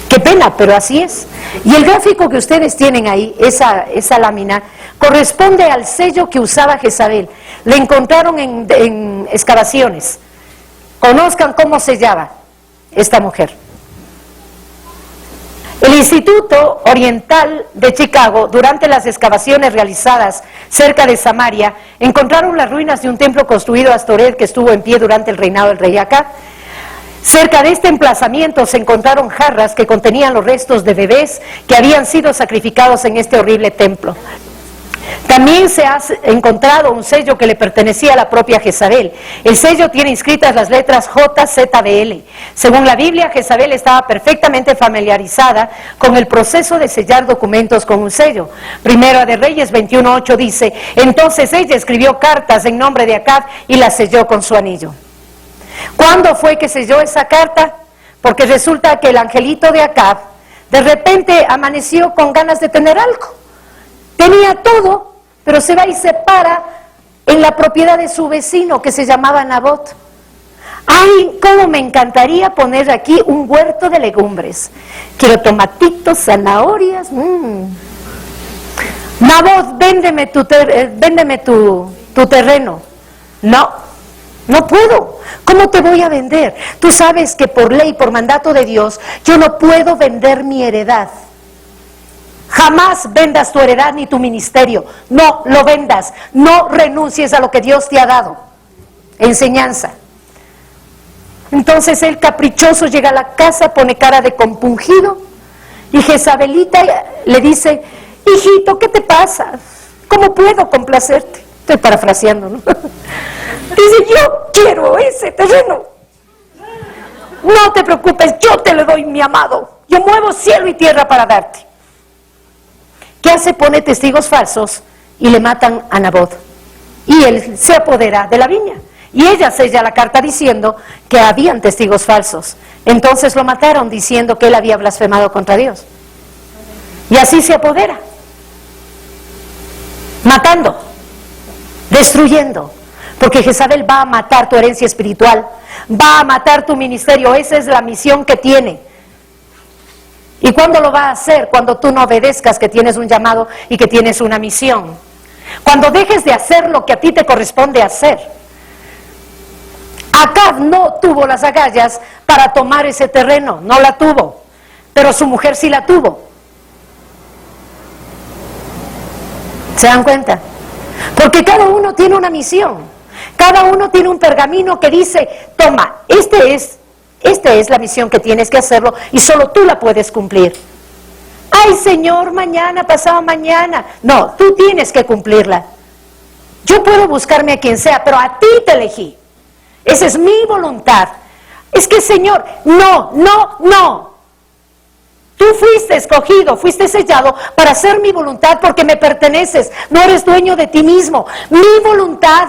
Qué pena, pero así es. Y el gráfico que ustedes tienen ahí, esa lámina, corresponde al sello que usaba Jezabel. Le encontraron en excavaciones. Conozcan cómo sellaba esta mujer. El Instituto Oriental de Chicago, durante las excavaciones realizadas cerca de Samaria, encontraron las ruinas de un templo construido a Astoret que estuvo en pie durante el reinado del rey Acab. Cerca de este emplazamiento se encontraron jarras que contenían los restos de bebés que habían sido sacrificados en este horrible templo. También se ha encontrado un sello que le pertenecía a la propia Jezabel. El sello tiene inscritas las letras JZBL. Según la Biblia, Jezabel estaba perfectamente familiarizada con el proceso de sellar documentos con un sello. Primera de Reyes 21:8 dice: entonces ella escribió cartas en nombre de Acab y las selló con su anillo. ¿Cuándo fue que selló esa carta? Porque resulta que el angelito de Acab de repente amaneció con ganas de tener algo. Tenía todo, pero se va y se para en la propiedad de su vecino que se llamaba Nabot. ¡Ay, cómo me encantaría poner aquí un huerto de legumbres! Quiero tomatitos, zanahorias. Nabot, véndeme tu terreno. No puedo. ¿Cómo te voy a vender? Tú sabes que por ley, por mandato de Dios, yo no puedo vender mi heredad. Jamás vendas tu heredad ni tu ministerio. No lo vendas. No renuncies a lo que Dios te ha dado. Enseñanza. Entonces el caprichoso llega a la casa, pone cara de compungido y Jezabelita le dice: hijito, ¿qué te pasa? ¿Cómo puedo complacerte? Estoy parafraseando, ¿no? Dice: yo quiero ese terreno. No te preocupes, yo te lo doy, mi amado. Yo muevo cielo y tierra para darte. ¿Qué hace? Pone testigos falsos y le matan a Nabot. Y él se apodera de la viña. Y ella sella la carta diciendo que habían testigos falsos. Entonces lo mataron diciendo que él había blasfemado contra Dios. Y así se apodera. Matando. Destruyendo. Porque Jezabel va a matar tu herencia espiritual. Va a matar tu ministerio. Esa es la misión que tiene. ¿Y cuándo lo va a hacer? Cuando tú no obedezcas que tienes un llamado y que tienes una misión. Cuando dejes de hacer lo que a ti te corresponde hacer. Acab no tuvo las agallas para tomar ese terreno, no la tuvo, pero su mujer sí la tuvo. ¿Se dan cuenta? Porque cada uno tiene una misión, cada uno tiene un pergamino que dice: toma, esta es la misión que tienes que hacerlo y solo tú la puedes cumplir. Ay, Señor, mañana, pasado mañana. No, tú tienes que cumplirla. Yo puedo buscarme a quien sea, pero a ti te elegí. Esa es mi voluntad. Es que, Señor, no. Tú fuiste escogido, fuiste sellado para hacer mi voluntad porque me perteneces. No eres dueño de ti mismo. Mi voluntad,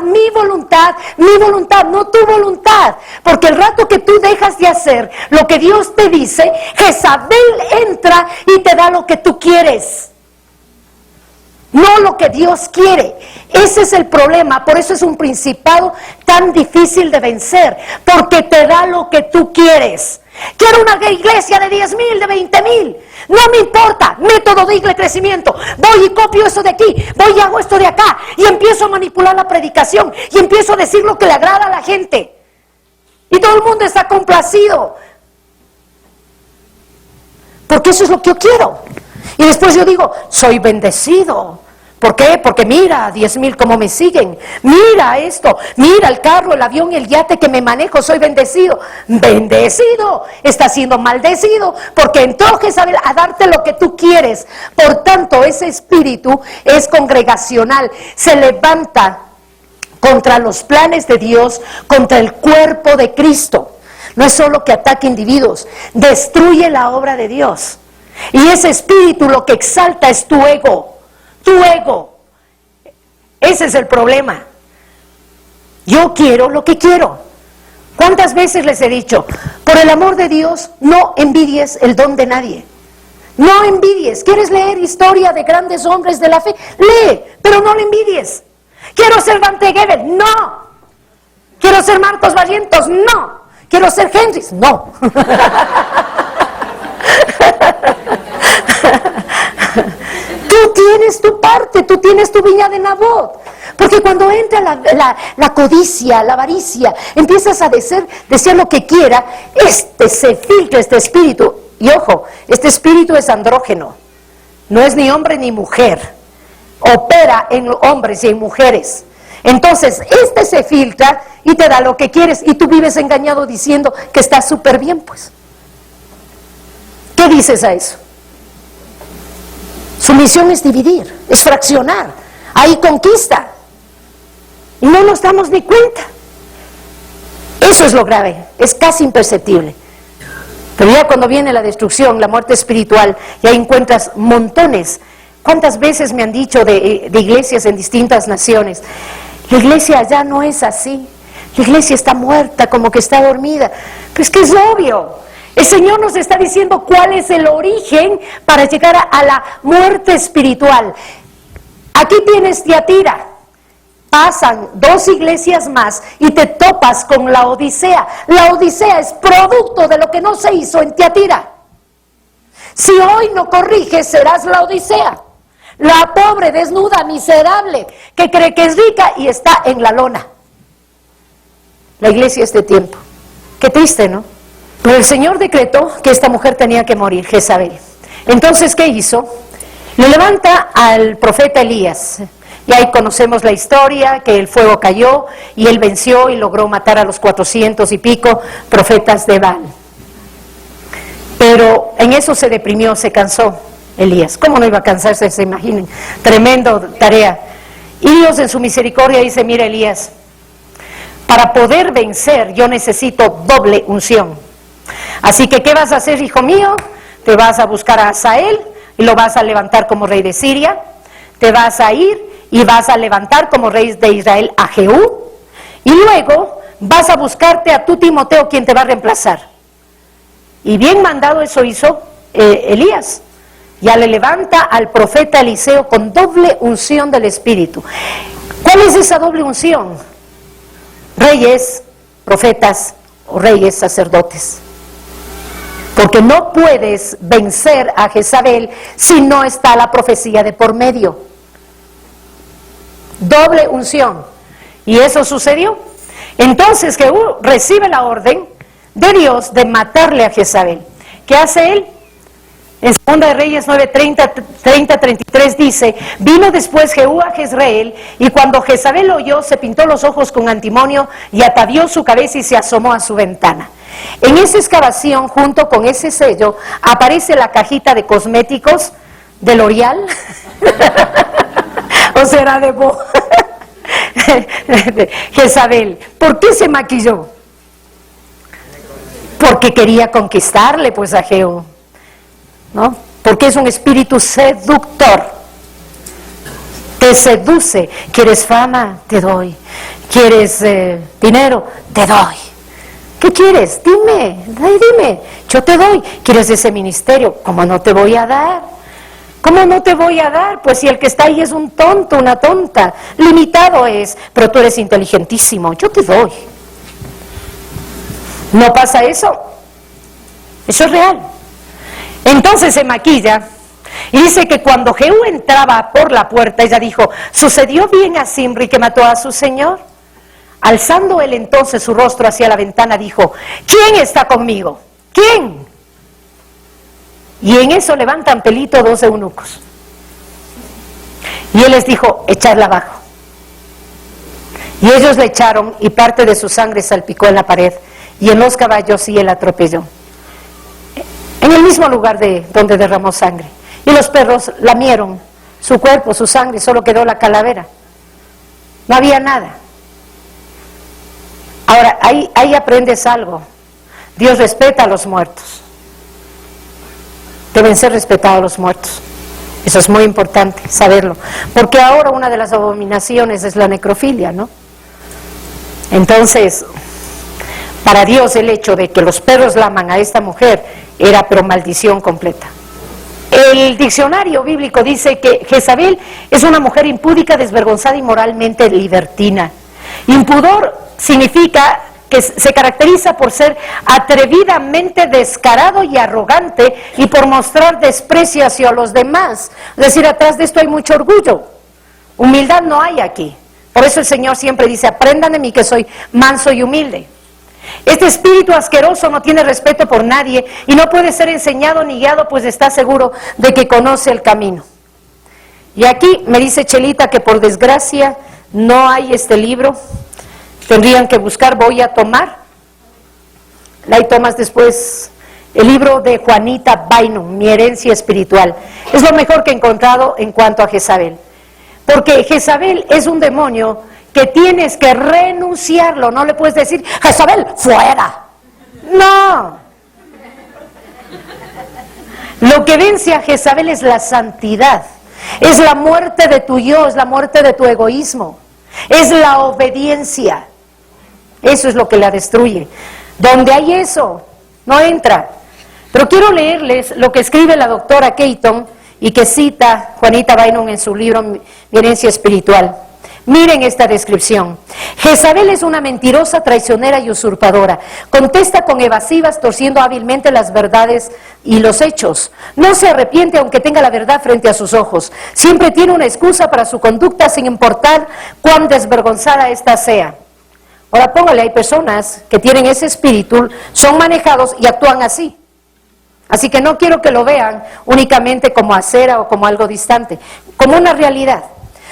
no tu voluntad. Porque el rato que tú dejas de hacer lo que Dios te dice, Jezabel entra y te da lo que tú quieres. no lo que Dios quiere. Ese es el problema, por eso es un principado tan difícil de vencer, porque te da lo que tú quieres. Quiero una iglesia de 10,000, de 20,000, no me importa, método de crecimiento, voy y copio eso de aquí, voy y hago esto de acá, y empiezo a manipular la predicación, y empiezo a decir lo que le agrada a la gente, y todo el mundo está complacido, porque eso es lo que yo quiero. Y después yo digo, soy bendecido. ¿Por qué? Porque mira, 10,000 cómo me siguen. Mira esto, mira el carro, el avión, el yate que me manejo, soy bendecido. Bendecido, está siendo maldecido, porque entró Jezabel a darte lo que tú quieres. Por tanto, ese espíritu es congregacional, se levanta contra los planes de Dios, contra el cuerpo de Cristo. No es solo que ataque individuos, destruye la obra de Dios. Y ese espíritu lo que exalta es tu ego. Tu ego. Ese es el problema. Yo quiero lo que quiero. ¿Cuántas veces les he dicho? Por el amor de Dios, no envidies el don de nadie. No envidies. ¿Quieres leer historia de grandes hombres de la fe? Lee, pero no le envidies. ¿Quiero ser Dante Gebel? No. ¿Quiero ser Marcos Barrientos? No. ¿Quiero ser Henrys? No. Tú tienes tu parte, tú tienes tu viña de Nabot. Porque cuando entra la codicia, la avaricia, empiezas a desear lo que quiera, se filtra este espíritu. Y ojo, este espíritu es andrógeno, no es ni hombre ni mujer, opera en hombres y en mujeres. Entonces, se filtra y te da lo que quieres, y tú vives engañado diciendo que estás súper bien, pues. ¿Qué dices a eso? Su misión es dividir, es fraccionar. Ahí conquista. Y no nos damos ni cuenta. Eso es lo grave, es casi imperceptible. Pero ya cuando viene la destrucción, la muerte espiritual, ya encuentras montones. ¿Cuántas veces me han dicho de iglesias en distintas naciones? La iglesia ya no es así. La iglesia está muerta, como que está dormida. Pero es que es obvio. El Señor nos está diciendo cuál es el origen para llegar a la muerte espiritual. Aquí tienes Tiatira. Pasan 2 iglesias más y te topas con la Odisea. La Odisea es producto de lo que no se hizo en Tiatira. Si hoy no corriges, serás la Odisea. La pobre, desnuda, miserable, que cree que es rica y está en la lona. La iglesia es de tiempo. Qué triste, ¿no? Pero el Señor decretó que esta mujer tenía que morir, Jezabel. Entonces, ¿qué hizo? Le levanta al profeta Elías. Y ahí conocemos la historia, que el fuego cayó y él venció y logró matar a los 400 y pico profetas de Baal. Pero en eso se deprimió, se cansó Elías. ¿Cómo no iba a cansarse? Se imaginen. Tremendo tarea. Y Dios en su misericordia dice, mira Elías, para poder vencer yo necesito doble unción. Así que, ¿qué vas a hacer, hijo mío? Te vas a buscar a Hazael y lo vas a levantar como rey de Siria. Te vas a ir y vas a levantar como rey de Israel a Jehú. Y luego vas a buscarte a tu Timoteo, quien te va a reemplazar. Y bien mandado eso hizo Elías. Ya le levanta al profeta Eliseo con doble unción del Espíritu. ¿Cuál es esa doble unción? Reyes, profetas o reyes, sacerdotes. Porque no puedes vencer a Jezabel si no está la profecía de por medio. Doble unción. Y eso sucedió. Entonces Jehú recibe la orden de Dios de matarle a Jezabel. ¿Qué hace él? En 2 de Reyes 9:30-33 dice, vino después Jehú a Jezreel, y cuando Jezabel lo oyó, se pintó los ojos con antimonio y atavió su cabeza y se asomó a su ventana. En esa excavación, junto con ese sello, aparece la cajita de cosméticos de L'Oreal, o será de Jezabel. ¿Por qué se maquilló? Porque quería conquistarle pues a Jehú, ¿no? Porque es un espíritu seductor. Te seduce. ¿Quieres fama? Te doy. ¿Quieres dinero? Te doy. ¿Qué quieres? Dime, yo te doy. ¿Quieres ese ministerio? ¿Cómo no te voy a dar? ¿Cómo no te voy a dar? Pues si el que está ahí es un tonto, una tonta, limitado es, pero tú eres inteligentísimo, yo te doy. ¿No pasa eso? Eso es real. Entonces se maquilla y dice que cuando Jehú entraba por la puerta, ella dijo, ¿sucedió bien a Zimri que mató a su señor? Alzando él entonces su rostro hacia la ventana, dijo, ¿quién está conmigo? ¿Quién? Y en eso levantan pelito 2 eunucos. Y él les dijo, echadla abajo. Y ellos le echaron y parte de su sangre salpicó en la pared y en los caballos y él atropelló. En el mismo lugar donde derramó sangre. Y los perros lamieron su cuerpo, su sangre, solo quedó la calavera. No había nada. Ahora, ahí aprendes algo. Dios respeta a los muertos. Deben ser respetados los muertos. Eso es muy importante, saberlo. Porque ahora una de las abominaciones es la necrofilia, ¿no? Entonces, para Dios el hecho de que los perros laman a esta mujer era pero maldición completa. El diccionario bíblico dice que Jezabel es una mujer impúdica, desvergonzada y moralmente libertina. Impudor significa que se caracteriza por ser atrevidamente descarado y arrogante y por mostrar desprecio hacia los demás. Es decir, atrás de esto hay mucho orgullo. Humildad no hay aquí. Por eso el Señor siempre dice, aprendan de mí que soy manso y humilde. Este espíritu asqueroso no tiene respeto por nadie y no puede ser enseñado ni guiado, pues está seguro de que conoce el camino. Y aquí me dice Chelita que por desgracia no hay este libro. Tendrían que buscar, voy a tomar. Ahí tomas después el libro de Juanita Bynum, Mi herencia espiritual. Es lo mejor que he encontrado en cuanto a Jezabel. Porque Jezabel es un demonio que tienes que renunciarlo. No le puedes decir, Jezabel, fuera. No. Lo que vence a Jezabel es la santidad. Es la muerte de tu yo, es la muerte de tu egoísmo. Es la obediencia. Eso es lo que la destruye. Donde hay eso, no entra. Pero quiero leerles lo que escribe la doctora Keaton y que cita Juanita Bynum en su libro Mi herencia espiritual. Miren esta descripción. Jezabel es una mentirosa, traicionera y usurpadora. Contesta con evasivas, torciendo hábilmente las verdades y los hechos. No se arrepiente aunque tenga la verdad frente a sus ojos. Siempre tiene una excusa para su conducta sin importar cuán desvergonzada ésta sea. Ahora póngale, hay personas que tienen ese espíritu, son manejados y actúan así. Así que no quiero que lo vean únicamente como acera o como algo distante, como una realidad.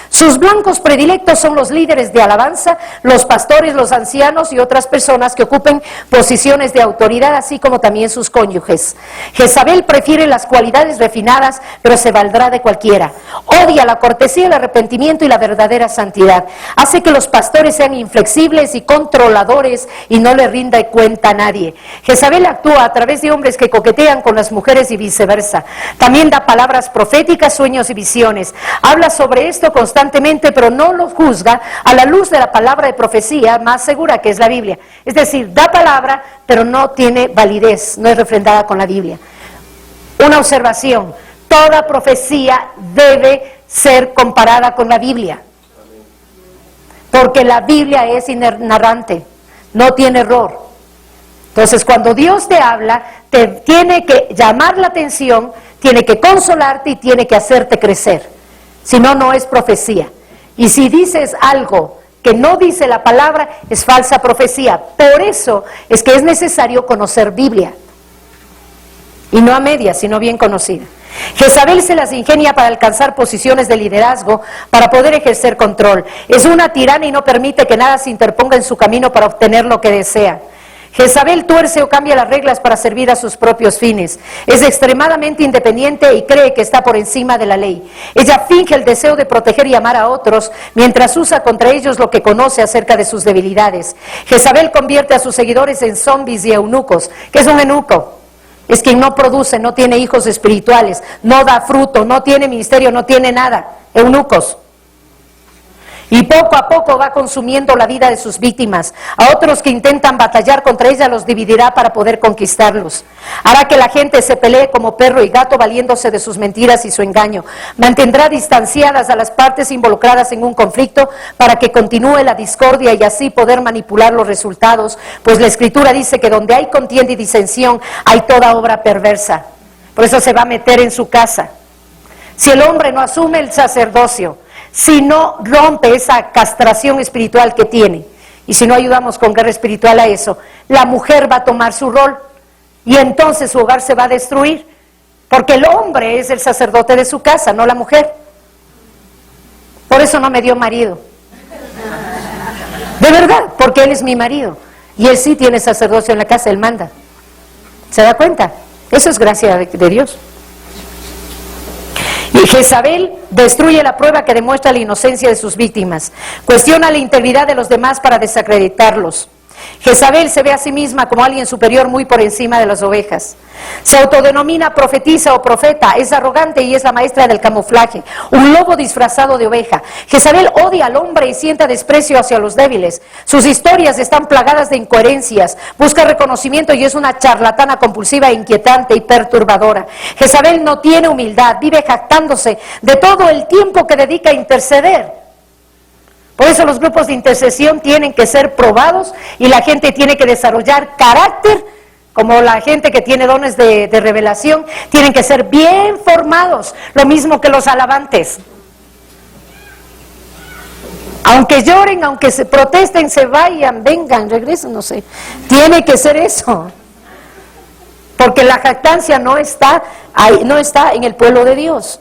Sus blancos predilectos son los líderes de alabanza, los pastores, los ancianos y otras personas que ocupen posiciones de autoridad, así como también sus cónyuges. Jezabel prefiere las cualidades refinadas, pero se valdrá de cualquiera. Odia la cortesía, el arrepentimiento y la verdadera santidad. Hace que los pastores sean inflexibles y controladores y no le rinda cuenta a nadie. Jezabel actúa a través de hombres que coquetean con las mujeres y viceversa. También da palabras proféticas, sueños y visiones. Habla sobre esto constantemente, pero no lo juzga a la luz de la palabra de profecía más segura, que es la Biblia. Es decir, da palabra, pero no tiene validez, no es refrendada con la Biblia. Una observación, toda profecía debe ser comparada con la Biblia, porque la Biblia es inerrante, no tiene error. Entonces, cuando Dios te habla, te tiene que llamar la atención, tiene que consolarte y tiene que hacerte crecer. Si no, no es profecía. Y si dices algo que no dice la palabra, es falsa profecía. Por eso es que es necesario conocer Biblia. Y no a medias, sino bien conocida. Jezabel se las ingenia para alcanzar posiciones de liderazgo, para poder ejercer control. Es una tirana y no permite que nada se interponga en su camino para obtener lo que desea. Jezabel tuerce o cambia las reglas para servir a sus propios fines. Es extremadamente independiente y cree que está por encima de la ley. Ella finge el deseo de proteger y amar a otros, mientras usa contra ellos lo que conoce acerca de sus debilidades. Jezabel convierte a sus seguidores en zombies y eunucos. ¿Qué es un eunuco? Es quien no produce, no tiene hijos espirituales, no da fruto, no tiene ministerio, no tiene nada. Eunucos. Y poco a poco va consumiendo la vida de sus víctimas. A otros que intentan batallar contra ella los dividirá para poder conquistarlos. Hará que la gente se pelee como perro y gato valiéndose de sus mentiras y su engaño. Mantendrá distanciadas a las partes involucradas en un conflicto para que continúe la discordia y así poder manipular los resultados, pues la Escritura dice que donde hay contienda y disensión hay toda obra perversa. Por eso se va a meter en su casa. Si el hombre no asume el sacerdocio, si no rompe esa castración espiritual que tiene, y si no ayudamos con guerra espiritual a eso, la mujer va a tomar su rol y entonces su hogar se va a destruir, porque el hombre es el sacerdote de su casa, no la mujer. Por eso no me dio marido. De verdad, porque él es mi marido y él sí tiene sacerdocio en la casa, él manda. ¿Se da cuenta? Eso es gracia de Dios. Y Jezabel destruye la prueba que demuestra la inocencia de sus víctimas. Cuestiona la integridad de los demás para desacreditarlos. Jezabel se ve a sí misma como alguien superior muy por encima de las ovejas. Se autodenomina profetisa o profeta, es arrogante y es la maestra del camuflaje, un lobo disfrazado de oveja. Jezabel odia al hombre y siente desprecio hacia los débiles. Sus historias están plagadas de incoherencias, busca reconocimiento y es una charlatana compulsiva, inquietante y perturbadora. Jezabel no tiene humildad, vive jactándose de todo el tiempo que dedica a interceder. Por eso los grupos de intercesión tienen que ser probados y la gente tiene que desarrollar carácter, como la gente que tiene dones de revelación, tienen que ser bien formados, lo mismo que los alabantes. Aunque lloren, aunque se protesten, se vayan, vengan, regresen, no sé. Tiene que ser eso. Porque la jactancia no está ahí, no está en el pueblo de Dios.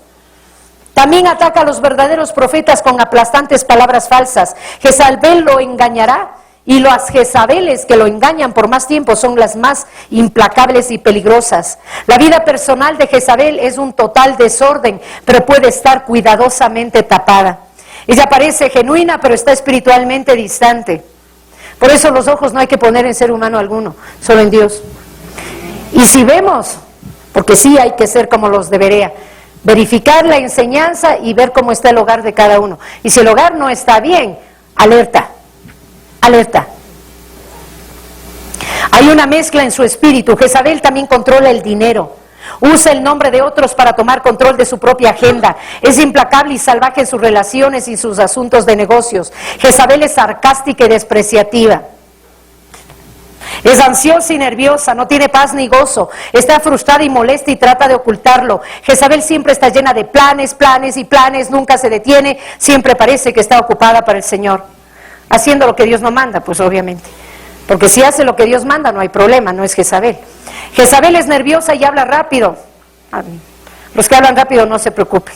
También ataca a los verdaderos profetas con aplastantes palabras falsas. Jezabel lo engañará y las Jezabeles que lo engañan por más tiempo son las más implacables y peligrosas. La vida personal de Jezabel es un total desorden, pero puede estar cuidadosamente tapada. Ella parece genuina, pero está espiritualmente distante. Por eso los ojos no hay que poner en ser humano alguno, solo en Dios. Y si vemos, porque sí hay que ser como los de Berea, verificar la enseñanza y ver cómo está el hogar de cada uno. Y si el hogar no está bien, alerta, alerta. Hay una mezcla en su espíritu. Jezabel también controla el dinero. Usa el nombre de otros para tomar control de su propia agenda. Es implacable y salvaje en sus relaciones y sus asuntos de negocios. Jezabel es sarcástica y despreciativa. Es ansiosa y nerviosa, no tiene paz ni gozo, está frustrada y molesta y trata de ocultarlo. Jezabel siempre está llena de planes, planes y planes, nunca se detiene, siempre parece que está ocupada para el Señor. Haciendo lo que Dios no manda, pues obviamente. Porque si hace lo que Dios manda no hay problema, no es Jezabel. Jezabel es nerviosa y habla rápido. Los que hablan rápido no se preocupen.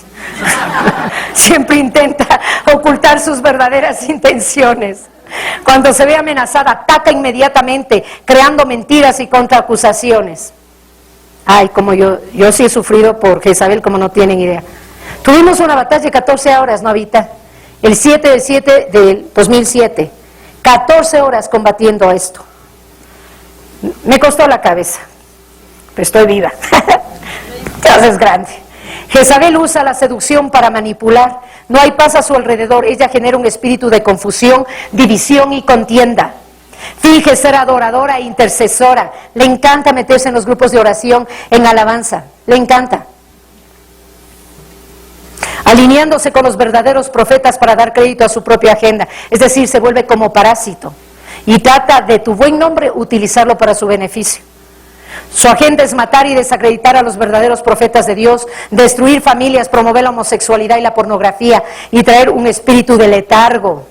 Siempre intenta ocultar sus verdaderas intenciones. Cuando se ve amenazada, ataca inmediatamente, creando mentiras y contraacusaciones. Ay, como yo sí he sufrido por Jezabel, como no tienen idea. Tuvimos una batalla de 14 horas, Novita, el 7/7 del 2007. 14 horas combatiendo a esto. Me costó la cabeza, pero estoy viva. Dios es grande. Jezabel usa la seducción para manipular. No hay paz a su alrededor. Ella genera un espíritu de confusión, división y contienda. Finge ser adoradora e intercesora. Le encanta meterse en los grupos de oración, en alabanza. Le encanta. Alineándose con los verdaderos profetas para dar crédito a su propia agenda. Es decir, se vuelve como parásito. Y trata de tu buen nombre utilizarlo para su beneficio. Su agenda es matar y desacreditar a los verdaderos profetas de Dios, destruir familias, promover la homosexualidad y la pornografía y traer un espíritu de letargo.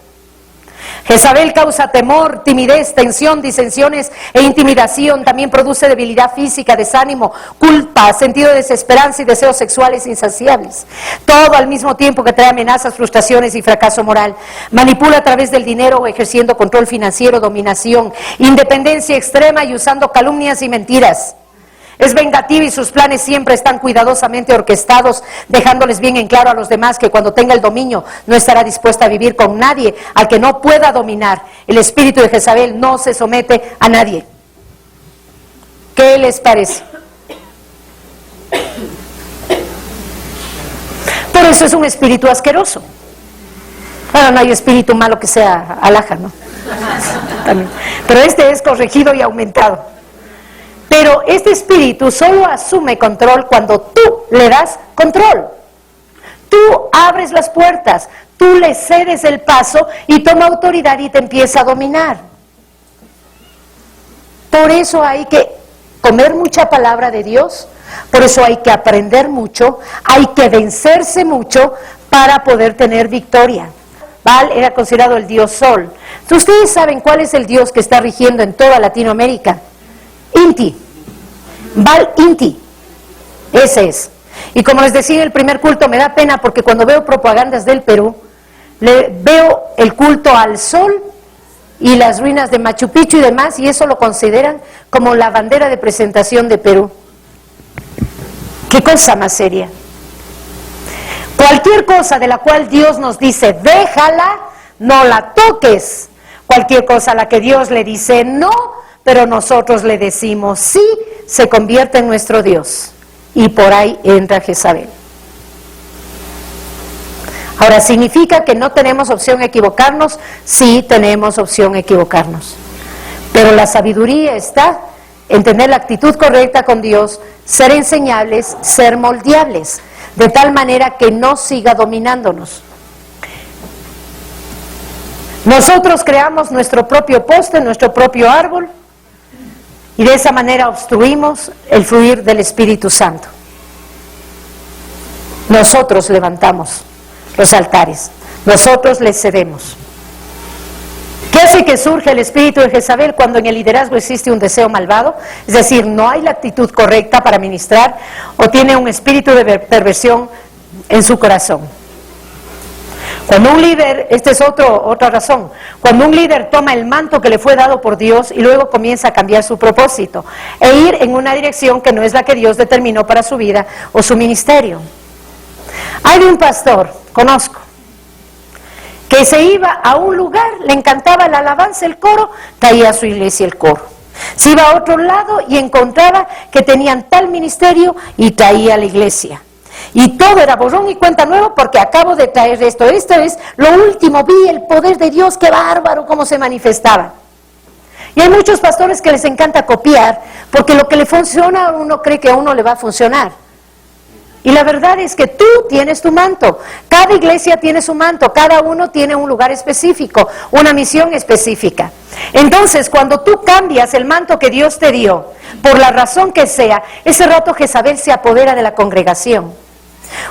Jezabel causa temor, timidez, tensión, disensiones e intimidación. También produce debilidad física, desánimo, culpa, sentido de desesperanza y deseos sexuales insaciables. Todo al mismo tiempo que trae amenazas, frustraciones y fracaso moral. Manipula a través del dinero, ejerciendo control financiero, dominación, independencia extrema y usando calumnias y mentiras. Es vengativa y sus planes siempre están cuidadosamente orquestados, dejándoles bien en claro a los demás que cuando tenga el dominio no estará dispuesta a vivir con nadie al que no pueda dominar. El espíritu de Jezabel no se somete a nadie. ¿Qué les parece? Por eso es un espíritu asqueroso. Bueno, no hay espíritu malo que sea alhaja, ¿no? También. Pero este es corregido y aumentado. Pero este espíritu solo asume control cuando tú le das control. Tú abres las puertas, tú le cedes el paso y toma autoridad y te empieza a dominar. Por eso hay que comer mucha palabra de Dios, por eso hay que aprender mucho, hay que vencerse mucho para poder tener victoria. Baal era considerado el dios Sol. Entonces, ¿ustedes saben cuál es el dios que está rigiendo en toda Latinoamérica? Inti. Baal Inti. Ese es. Y como les decía en el primer culto, me da pena porque cuando veo propagandas del Perú, veo el culto al sol y las ruinas de Machu Picchu y demás, y eso lo consideran como la bandera de presentación de Perú. ¿Qué cosa más seria? Cualquier cosa de la cual Dios nos dice, déjala, no la toques. Cualquier cosa a la que Dios le dice no, pero nosotros le decimos sí, se convierte en nuestro Dios. Y por ahí entra Jezabel. Ahora, ¿significa que no tenemos opción a equivocarnos? Sí, tenemos opción a equivocarnos. Pero la sabiduría está en tener la actitud correcta con Dios, ser enseñables, ser moldeables, de tal manera que no siga dominándonos. Nosotros creamos nuestro propio poste, nuestro propio árbol, y de esa manera obstruimos el fluir del Espíritu Santo. Nosotros levantamos los altares, nosotros les cedemos. ¿Qué hace que surge el espíritu de Jezabel cuando en el liderazgo existe un deseo malvado? Es decir, no hay la actitud correcta para ministrar o tiene un espíritu de perversión en su corazón. Cuando un líder, esta es otra razón, cuando un líder toma el manto que le fue dado por Dios y luego comienza a cambiar su propósito e ir en una dirección que no es la que Dios determinó para su vida o su ministerio. Hay un pastor, conozco, que se iba a un lugar, le encantaba la alabanza, el coro, traía a su iglesia el coro. Se iba a otro lado y encontraba que tenían tal ministerio y traía a la iglesia. Y todo era borrón y cuenta nueva porque acabo de traer esto. Esto es lo último, vi el poder de Dios, qué bárbaro cómo se manifestaba. Y hay muchos pastores que les encanta copiar porque lo que le funciona a uno cree que a uno le va a funcionar. Y la verdad es que tú tienes tu manto, cada iglesia tiene su manto, cada uno tiene un lugar específico, una misión específica. Entonces, cuando tú cambias el manto que Dios te dio, por la razón que sea, ese rato Jezabel se apodera de la congregación.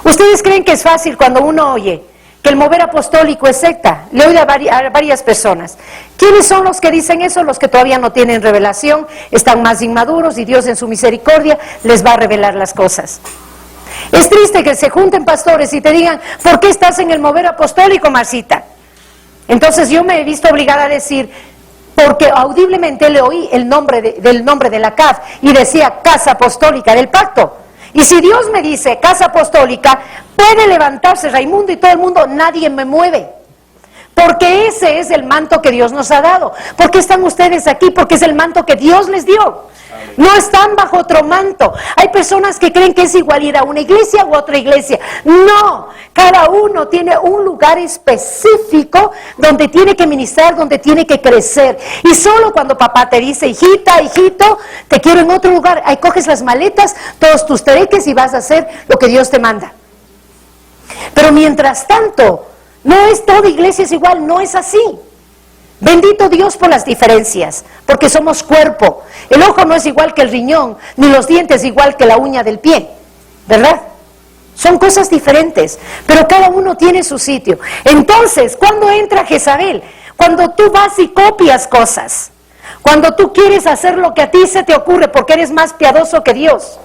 ¿Ustedes creen que es fácil cuando uno oye que el mover apostólico es secta? Le oigo a varias personas. ¿Quiénes son los que dicen eso? Los que todavía no tienen revelación, están más inmaduros y Dios en su misericordia les va a revelar las cosas. Es triste que se junten pastores y te digan, ¿por qué estás en el mover apostólico, Marcita? Entonces yo me he visto obligada a decir, porque audiblemente le oí el nombre de la CAF y decía Casa Apostólica del Pacto. Y si Dios me dice Casa Apostólica, puede levantarse Raimundo y todo el mundo, nadie me mueve. Porque ese es el manto que Dios nos ha dado. ¿Por qué están ustedes aquí? Porque es el manto que Dios les dio. No están bajo otro manto. Hay personas que creen que es igual ir a una iglesia u otra iglesia. No, cada uno tiene un lugar específico donde tiene que ministrar, donde tiene que crecer. Y solo cuando papá te dice, hijita, hijito, te quiero en otro lugar, ahí coges las maletas, todos tus tereques y vas a hacer lo que Dios te manda. Pero mientras tanto, no es toda iglesia es igual, no es así. Bendito Dios por las diferencias, porque somos cuerpo. El ojo no es igual que el riñón, ni los dientes igual que la uña del pie, ¿verdad? Son cosas diferentes, pero cada uno tiene su sitio. Entonces, ¿cuándo entra Jezabel? Cuando tú vas y copias cosas, cuando tú quieres hacer lo que a ti se te ocurre porque eres más piadoso que Dios.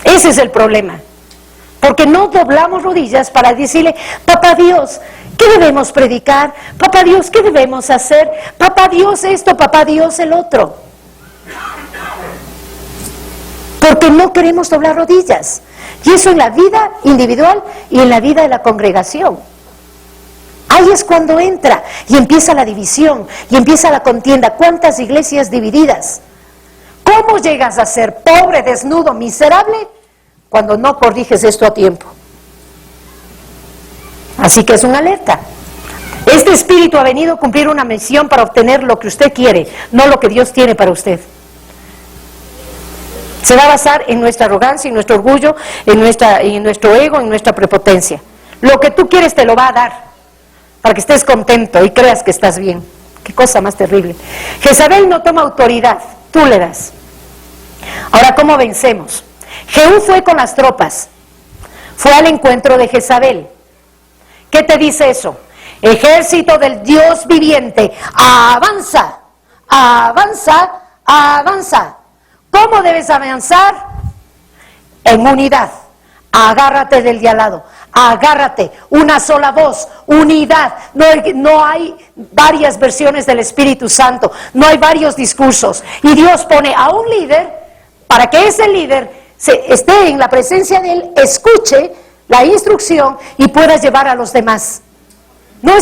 Ese es el problema, porque no doblamos rodillas para decirle, papá Dios, ¿qué debemos predicar? Papá Dios, ¿qué debemos hacer? Papá Dios esto, papá Dios el otro. Porque no queremos doblar rodillas. Y eso en la vida individual y en la vida de la congregación. Ahí es cuando entra y empieza la división y empieza la contienda. ¿Cuántas iglesias divididas? ¿Cómo llegas a ser pobre, desnudo, miserable cuando no corriges esto a tiempo? Así que es una alerta. Este espíritu ha venido a cumplir una misión para obtener lo que usted quiere, no lo que Dios tiene para usted. Se va a basar en nuestra arrogancia, en nuestro orgullo, en nuestro ego, en nuestra prepotencia. Lo que tú quieres te lo va a dar, para que estés contento y creas que estás bien. Qué cosa más terrible. Jezabel no toma autoridad, tú le das. Ahora, ¿cómo vencemos? Jehú fue con las tropas, fue al encuentro de Jezabel. ¿Qué te dice eso? Ejército del Dios viviente, avanza, avanza, avanza. ¿Cómo debes avanzar? En unidad. Agárrate del de al lado, agárrate, una sola voz, unidad. No hay varias versiones del Espíritu Santo, no hay varios discursos. Y Dios pone a un líder para que ese líder esté en la presencia de él, escuche la instrucción y pueda llevar a los demás. No,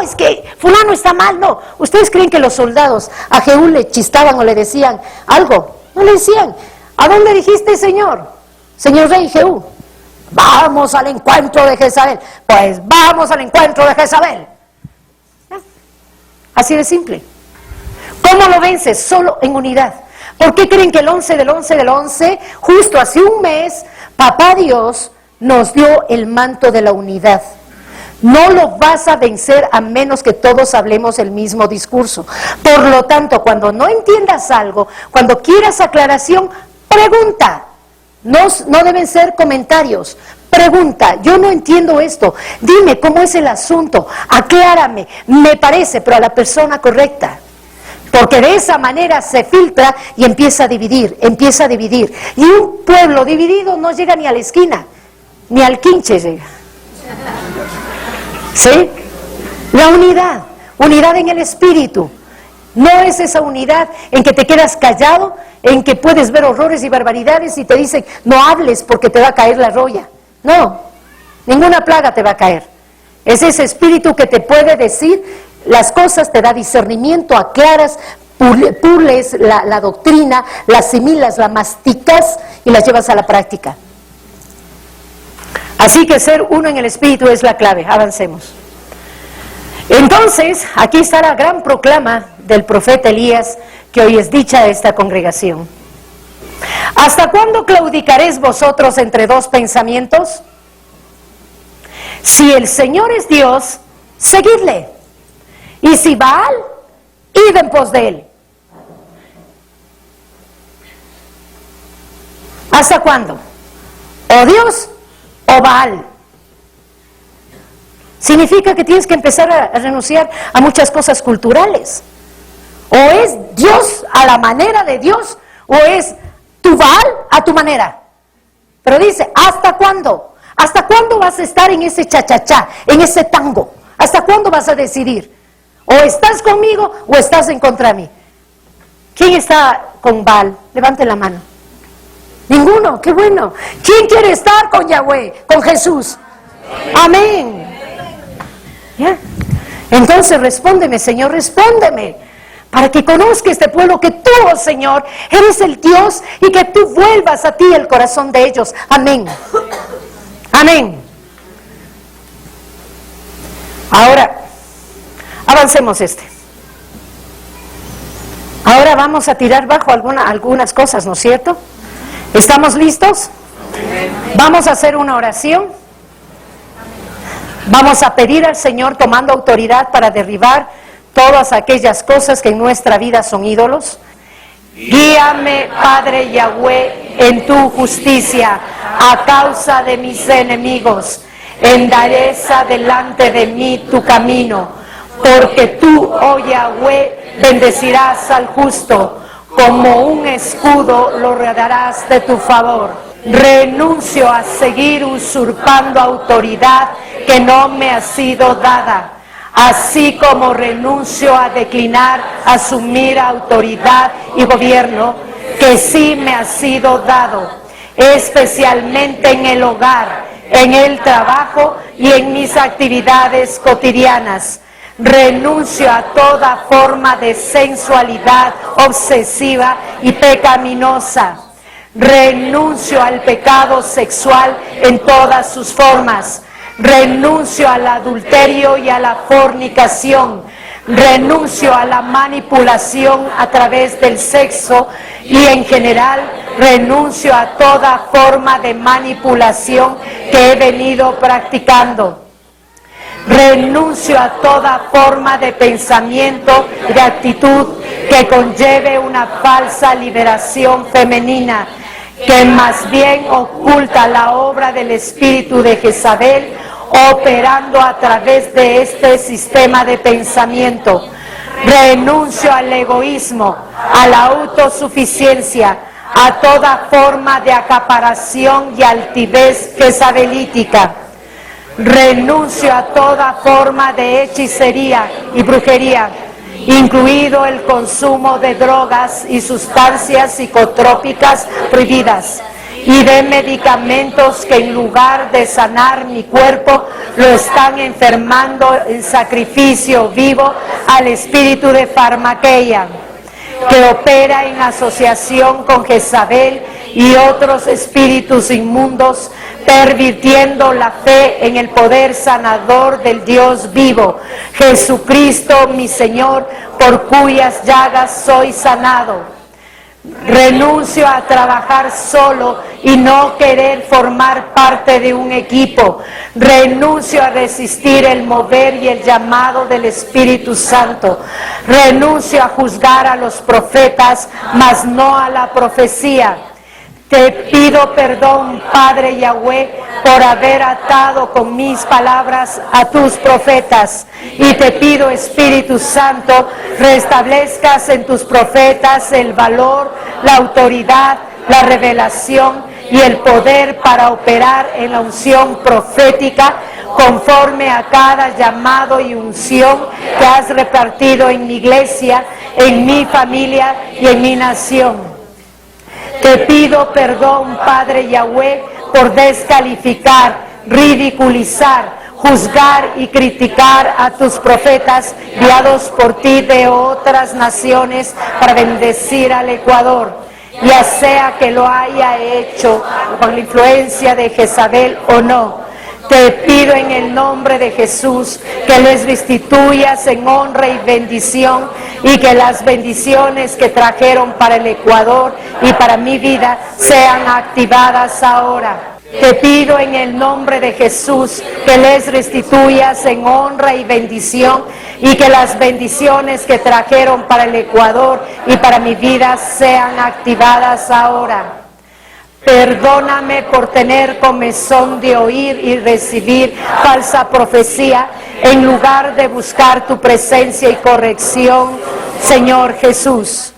es que fulano está mal, no. ¿Ustedes creen que los soldados a Jehú le chistaban o le decían algo? No le decían, ¿a dónde dijiste, señor rey Jehú? Vamos al encuentro de Jezabel. Pues vamos al encuentro de Jezabel. Así de simple. ¿Cómo lo vences? Solo en unidad. ¿Por qué creen que el 11 del 11 del 11, justo hace un mes, Papá Dios nos dio el manto de la unidad? No lo vas a vencer a menos que todos hablemos el mismo discurso. Por lo tanto, cuando no entiendas algo, cuando quieras aclaración, pregunta. No deben ser comentarios. Pregunta, yo no entiendo esto. Dime cómo es el asunto. Aclárame. Me parece, pero a la persona correcta. Porque de esa manera se filtra y empieza a dividir, empieza a dividir. Y un pueblo dividido no llega ni a la esquina, ni al quinche llega. ¿Sí? La unidad en el espíritu. No es esa unidad en que te quedas callado, en que puedes ver horrores y barbaridades y te dicen, no hables porque te va a caer la roya. No, ninguna plaga te va a caer. Es ese espíritu que te puede decir las cosas, te da discernimiento, aclaras, pules la doctrina, la asimilas, la masticas y las llevas a la práctica. Así que ser uno en el espíritu es la clave. Avancemos. Entonces, aquí está la gran proclama del profeta Elías, que hoy es dicha de esta congregación. ¿Hasta cuándo claudicaréis vosotros entre dos pensamientos? Si el Señor es Dios, seguidle. Y si Baal, id en pos de él. ¿Hasta cuándo? O Dios o Baal. Significa que tienes que empezar a renunciar a muchas cosas culturales. O es Dios a la manera de Dios, o es tu Baal a tu manera. Pero dice, ¿hasta cuándo? ¿Hasta cuándo vas a estar en ese cha-cha-cha, en ese tango? ¿Hasta cuándo vas a decidir? O estás conmigo o estás en contra de mí. ¿Quién está con Baal? Levante la mano. Ninguno, qué bueno. ¿Quién quiere estar con Yahweh, con Jesús? Amén. ¿Ya? Entonces respóndeme, Señor, respóndeme, para que conozca este pueblo que tú, oh Señor, eres el Dios y que tú vuelvas a ti el corazón de ellos. Amén. Amén. Ahora, avancemos Ahora vamos a tirar bajo algunas cosas, ¿no es cierto? ¿Estamos listos? Vamos a hacer una oración. Vamos a pedir al Señor tomando autoridad para derribar todas aquellas cosas que en nuestra vida son ídolos. Guíame, Padre Yahweh, en tu justicia a causa de mis enemigos. Endereza delante de mí tu camino, porque tú, oh Yahweh, bendecirás al justo, como un escudo lo rodearás de tu favor. Renuncio a seguir usurpando autoridad que no me ha sido dada, así como renuncio a declinar asumir autoridad y gobierno que sí me ha sido dado, especialmente en el hogar, en el trabajo y en mis actividades cotidianas. Renuncio a toda forma de sensualidad obsesiva y pecaminosa. Renuncio al pecado sexual en todas sus formas. Renuncio al adulterio y a la fornicación. Renuncio a la manipulación a través del sexo y en general renuncio a toda forma de manipulación que he venido practicando. Renuncio a toda forma de pensamiento y de actitud que conlleve una falsa liberación femenina, que más bien oculta la obra del espíritu de Jezabel, operando a través de este sistema de pensamiento. Renuncio al egoísmo, a la autosuficiencia, a toda forma de acaparación y altivez jezabelítica. Renuncio a toda forma de hechicería y brujería, incluido el consumo de drogas y sustancias psicotrópicas prohibidas, y de medicamentos que en lugar de sanar mi cuerpo, lo están enfermando en sacrificio vivo al espíritu de Farmaquea, que opera en asociación con Jezabel y otros espíritus inmundos, pervirtiendo la fe en el poder sanador del Dios vivo, Jesucristo mi Señor, por cuyas llagas soy sanado. Renuncio a trabajar solo y no querer formar parte de un equipo. Renuncio a resistir el mover y el llamado del Espíritu Santo. Renuncio a juzgar a los profetas, mas no a la profecía. Te pido perdón, Padre Yahweh, por haber atado con mis palabras a tus profetas. Y te pido, Espíritu Santo, restablezcas en tus profetas el valor, la autoridad, la revelación y el poder para operar en la unción profética conforme a cada llamado y unción que has repartido en mi iglesia, en mi familia y en mi nación. Te pido perdón, Padre Yahweh, por descalificar, ridiculizar, juzgar y criticar a tus profetas enviados por ti de otras naciones para bendecir al Ecuador, ya sea que lo haya hecho con la influencia de Jezabel o no. Te pido en el nombre de Jesús que les restituyas en honra y bendición, y que las bendiciones que trajeron para el Ecuador y para mi vida sean activadas ahora. Te pido en el nombre de Jesús que les restituyas en honra y bendición, y que las bendiciones que trajeron para el Ecuador y para mi vida sean activadas ahora. Perdóname por tener comezón de oír y recibir falsa profecía en lugar de buscar tu presencia y corrección, Señor Jesús.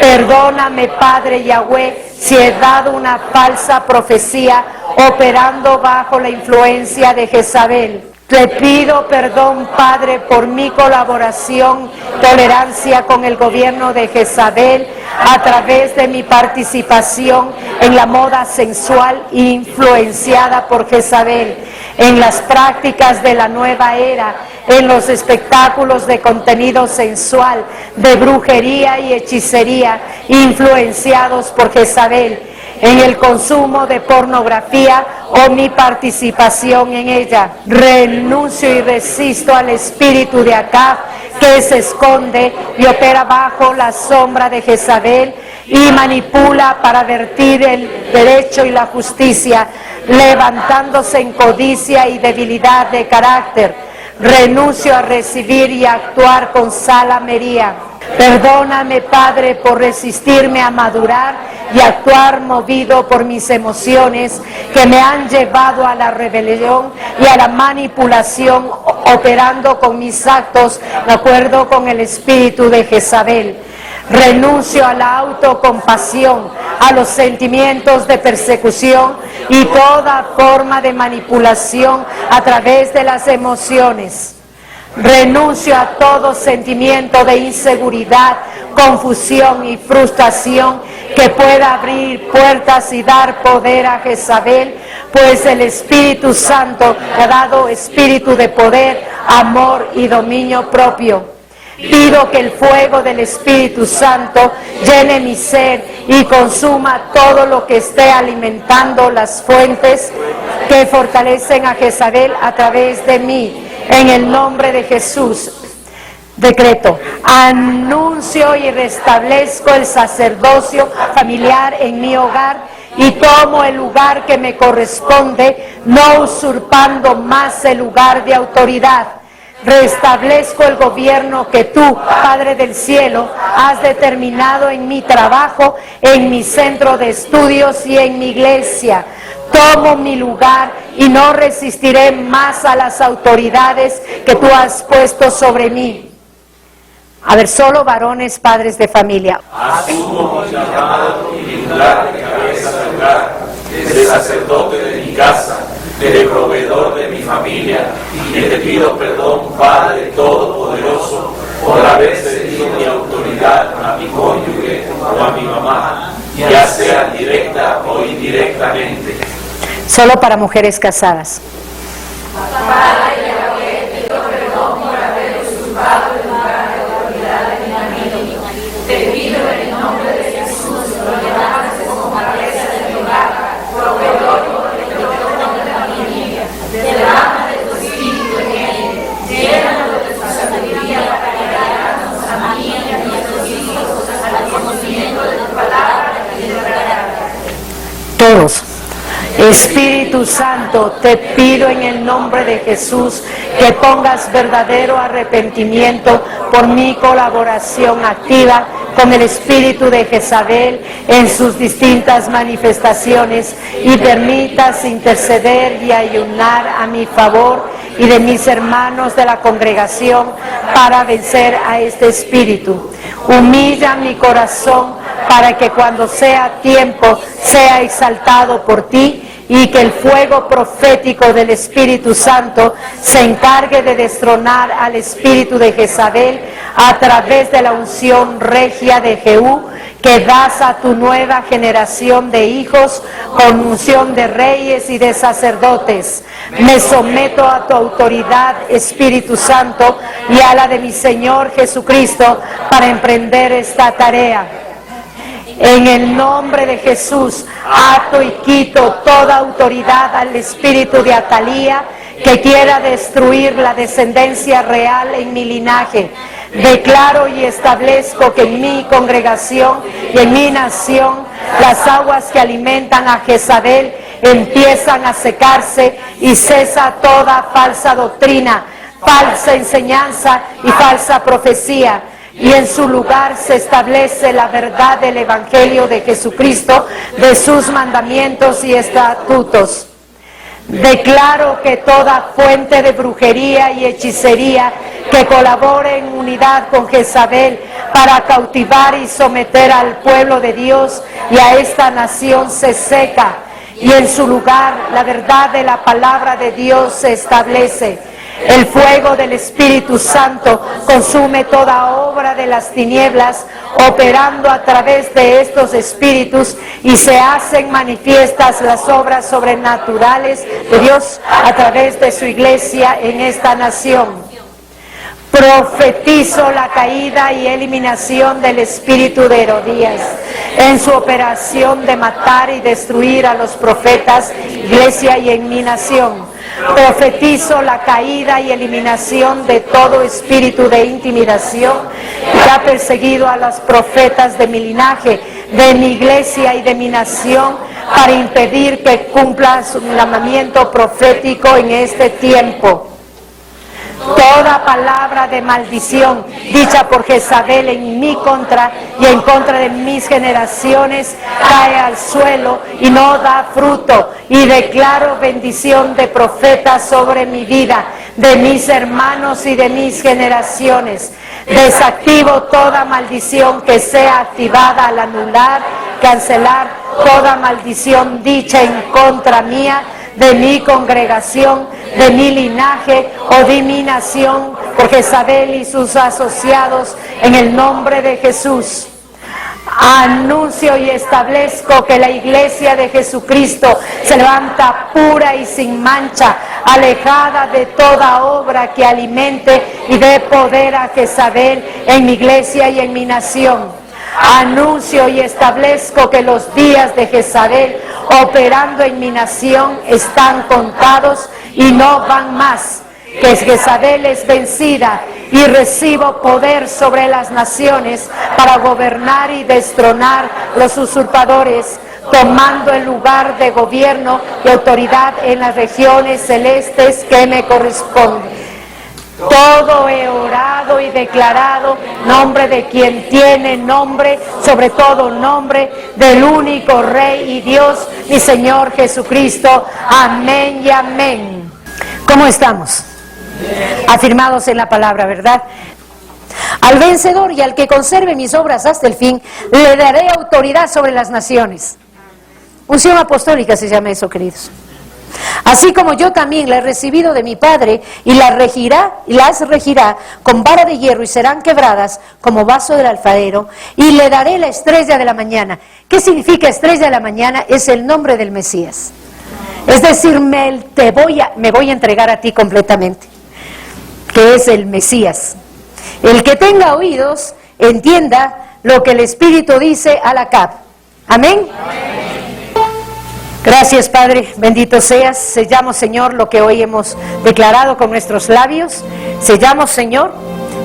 Perdóname, Padre Yahweh, si he dado una falsa profecía operando bajo la influencia de Jezabel. Te pido perdón, Padre, por mi colaboración, tolerancia con el gobierno de Jezabel a través de mi participación en la moda sensual influenciada por Jezabel, en las prácticas de la nueva era, en los espectáculos de contenido sensual, de brujería y hechicería influenciados por Jezabel, en el consumo de pornografía o mi participación en ella. Renuncio y resisto al espíritu de Acab, que se esconde y opera bajo la sombra de Jezabel y manipula para vertir el derecho y la justicia, levantándose en codicia y debilidad de carácter. Renuncio a recibir y actuar con salamería. Perdóname, Padre, por resistirme a madurar y actuar movido por mis emociones que me han llevado a la rebelión y a la manipulación, operando con mis actos de acuerdo con el espíritu de Jezabel. Renuncio a la autocompasión, a los sentimientos de persecución y toda forma de manipulación a través de las emociones. Renuncio a todo sentimiento de inseguridad, confusión y frustración que pueda abrir puertas y dar poder a Jezabel, pues el Espíritu Santo ha dado espíritu de poder, amor y dominio propio. Pido que el fuego del Espíritu Santo llene mi ser y consuma todo lo que esté alimentando las fuentes que fortalecen a Jezabel a través de mí. En el nombre de Jesús. Decreto, anuncio y restablezco el sacerdocio familiar en mi hogar y tomo el lugar que me corresponde, no usurpando más el lugar de autoridad. Restablezco el gobierno que tú, Padre del Cielo, has determinado en mi trabajo, en mi centro de estudios y en mi iglesia. Tomo mi lugar y no resistiré más a las autoridades que tú has puesto sobre mí. A ver, solo varones, padres de familia. Asumo mi llamado y mi lugar de cabeza del hogar, de sacerdote de mi casa, de proveedor de mi familia, y te pido perdón, Padre Todopoderoso, por haber cedido mi autoridad a mi cónyuge o a mi mamá, ya sea directa o indirectamente. Solo para mujeres casadas. Padre Yahweh, te pido perdón por haber usurpado el lugar de autoridad de mi marido. Te pido en el nombre de Jesús, lo llamas como cabeza de mi hogar, proveedor y protector de la familia. Derrama de tu espíritu en él, llénalo de tu sabiduría para guiarnos a mí y a nuestros hijos al conocimiento de tu palabra y de verdad. Todos. Espíritu Santo, te pido en el nombre de Jesús que pongas verdadero arrepentimiento por mi colaboración activa con el espíritu de Jezabel en sus distintas manifestaciones y permitas interceder y ayunar a mi favor y de mis hermanos de la congregación para vencer a este espíritu. Humilla mi corazón para que cuando sea tiempo sea exaltado por ti y que el fuego profético del Espíritu Santo se encargue de destronar al espíritu de Jezabel a través de la unción regia de Jehú que das a tu nueva generación de hijos con unción de reyes y de sacerdotes. Me someto a tu autoridad, Espíritu Santo, y a la de mi Señor Jesucristo para emprender esta tarea. En el nombre de Jesús, ato y quito toda autoridad al espíritu de Atalía que quiera destruir la descendencia real en mi linaje. Declaro y establezco que en mi congregación y en mi nación las aguas que alimentan a Jezabel empiezan a secarse y cesa toda falsa doctrina, falsa enseñanza y falsa profecía. Y en su lugar se establece la verdad del Evangelio de Jesucristo, de sus mandamientos y estatutos. Declaro que toda fuente de brujería y hechicería que colabore en unidad con Jezabel para cautivar y someter al pueblo de Dios y a esta nación se seca, y en su lugar la verdad de la palabra de Dios se establece. El fuego del Espíritu Santo consume toda obra de las tinieblas, operando a través de estos espíritus, y se hacen manifiestas las obras sobrenaturales de Dios a través de su iglesia en esta nación. Profetizo la caída y eliminación del espíritu de Herodías en su operación de matar y destruir a los profetas, iglesia y en mi nación. Profetizo la caída y eliminación de todo espíritu de intimidación que ha perseguido a los profetas de mi linaje, de mi iglesia y de mi nación, para impedir que cumpla su llamamiento profético en este tiempo. Toda palabra de maldición dicha por Jezabel en mi contra y en contra de mis generaciones cae al suelo y no da fruto, y declaro bendición de profeta sobre mi vida, de mis hermanos y de mis generaciones. Desactivo toda maldición que sea activada al anular, cancelar toda maldición dicha en contra mía, de mi congregación, de mi linaje o de mi nación, por Jezabel y sus asociados, en el nombre de Jesús. Anuncio y establezco que la iglesia de Jesucristo se levanta pura y sin mancha, alejada de toda obra que alimente y dé poder a Jezabel en mi iglesia y en mi nación. Anuncio y establezco que los días de Jezabel operando en mi nación están contados y no van más. Que Jezabel es vencida y recibo poder sobre las naciones para gobernar y destronar los usurpadores, tomando el lugar de gobierno y autoridad en las regiones celestes que me corresponden. Todo he orado y declarado, nombre de quien tiene nombre, sobre todo nombre del único Rey y Dios, mi Señor Jesucristo. Amén y amén. ¿Cómo estamos? Afirmados en la palabra, ¿verdad? Al vencedor y al que conserve mis obras hasta el fin, le daré autoridad sobre las naciones. Unción apostólica se llama eso, queridos. Así como yo también la he recibido de mi Padre, y las regirá con vara de hierro, y serán quebradas como vaso del alfarero, y le daré la estrella de la mañana. ¿Qué significa estrella de la mañana? Es el nombre del Mesías. Es decir, me voy a entregar a ti completamente, que es el Mesías. El que tenga oídos, entienda lo que el Espíritu dice a la CAP. Amén. Gracias, Padre, bendito seas. Sellamos, Señor, lo que hoy hemos declarado con nuestros labios. Sellamos, Señor,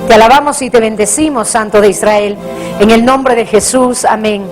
te alabamos y te bendecimos, Santo de Israel, en el nombre de Jesús. Amén.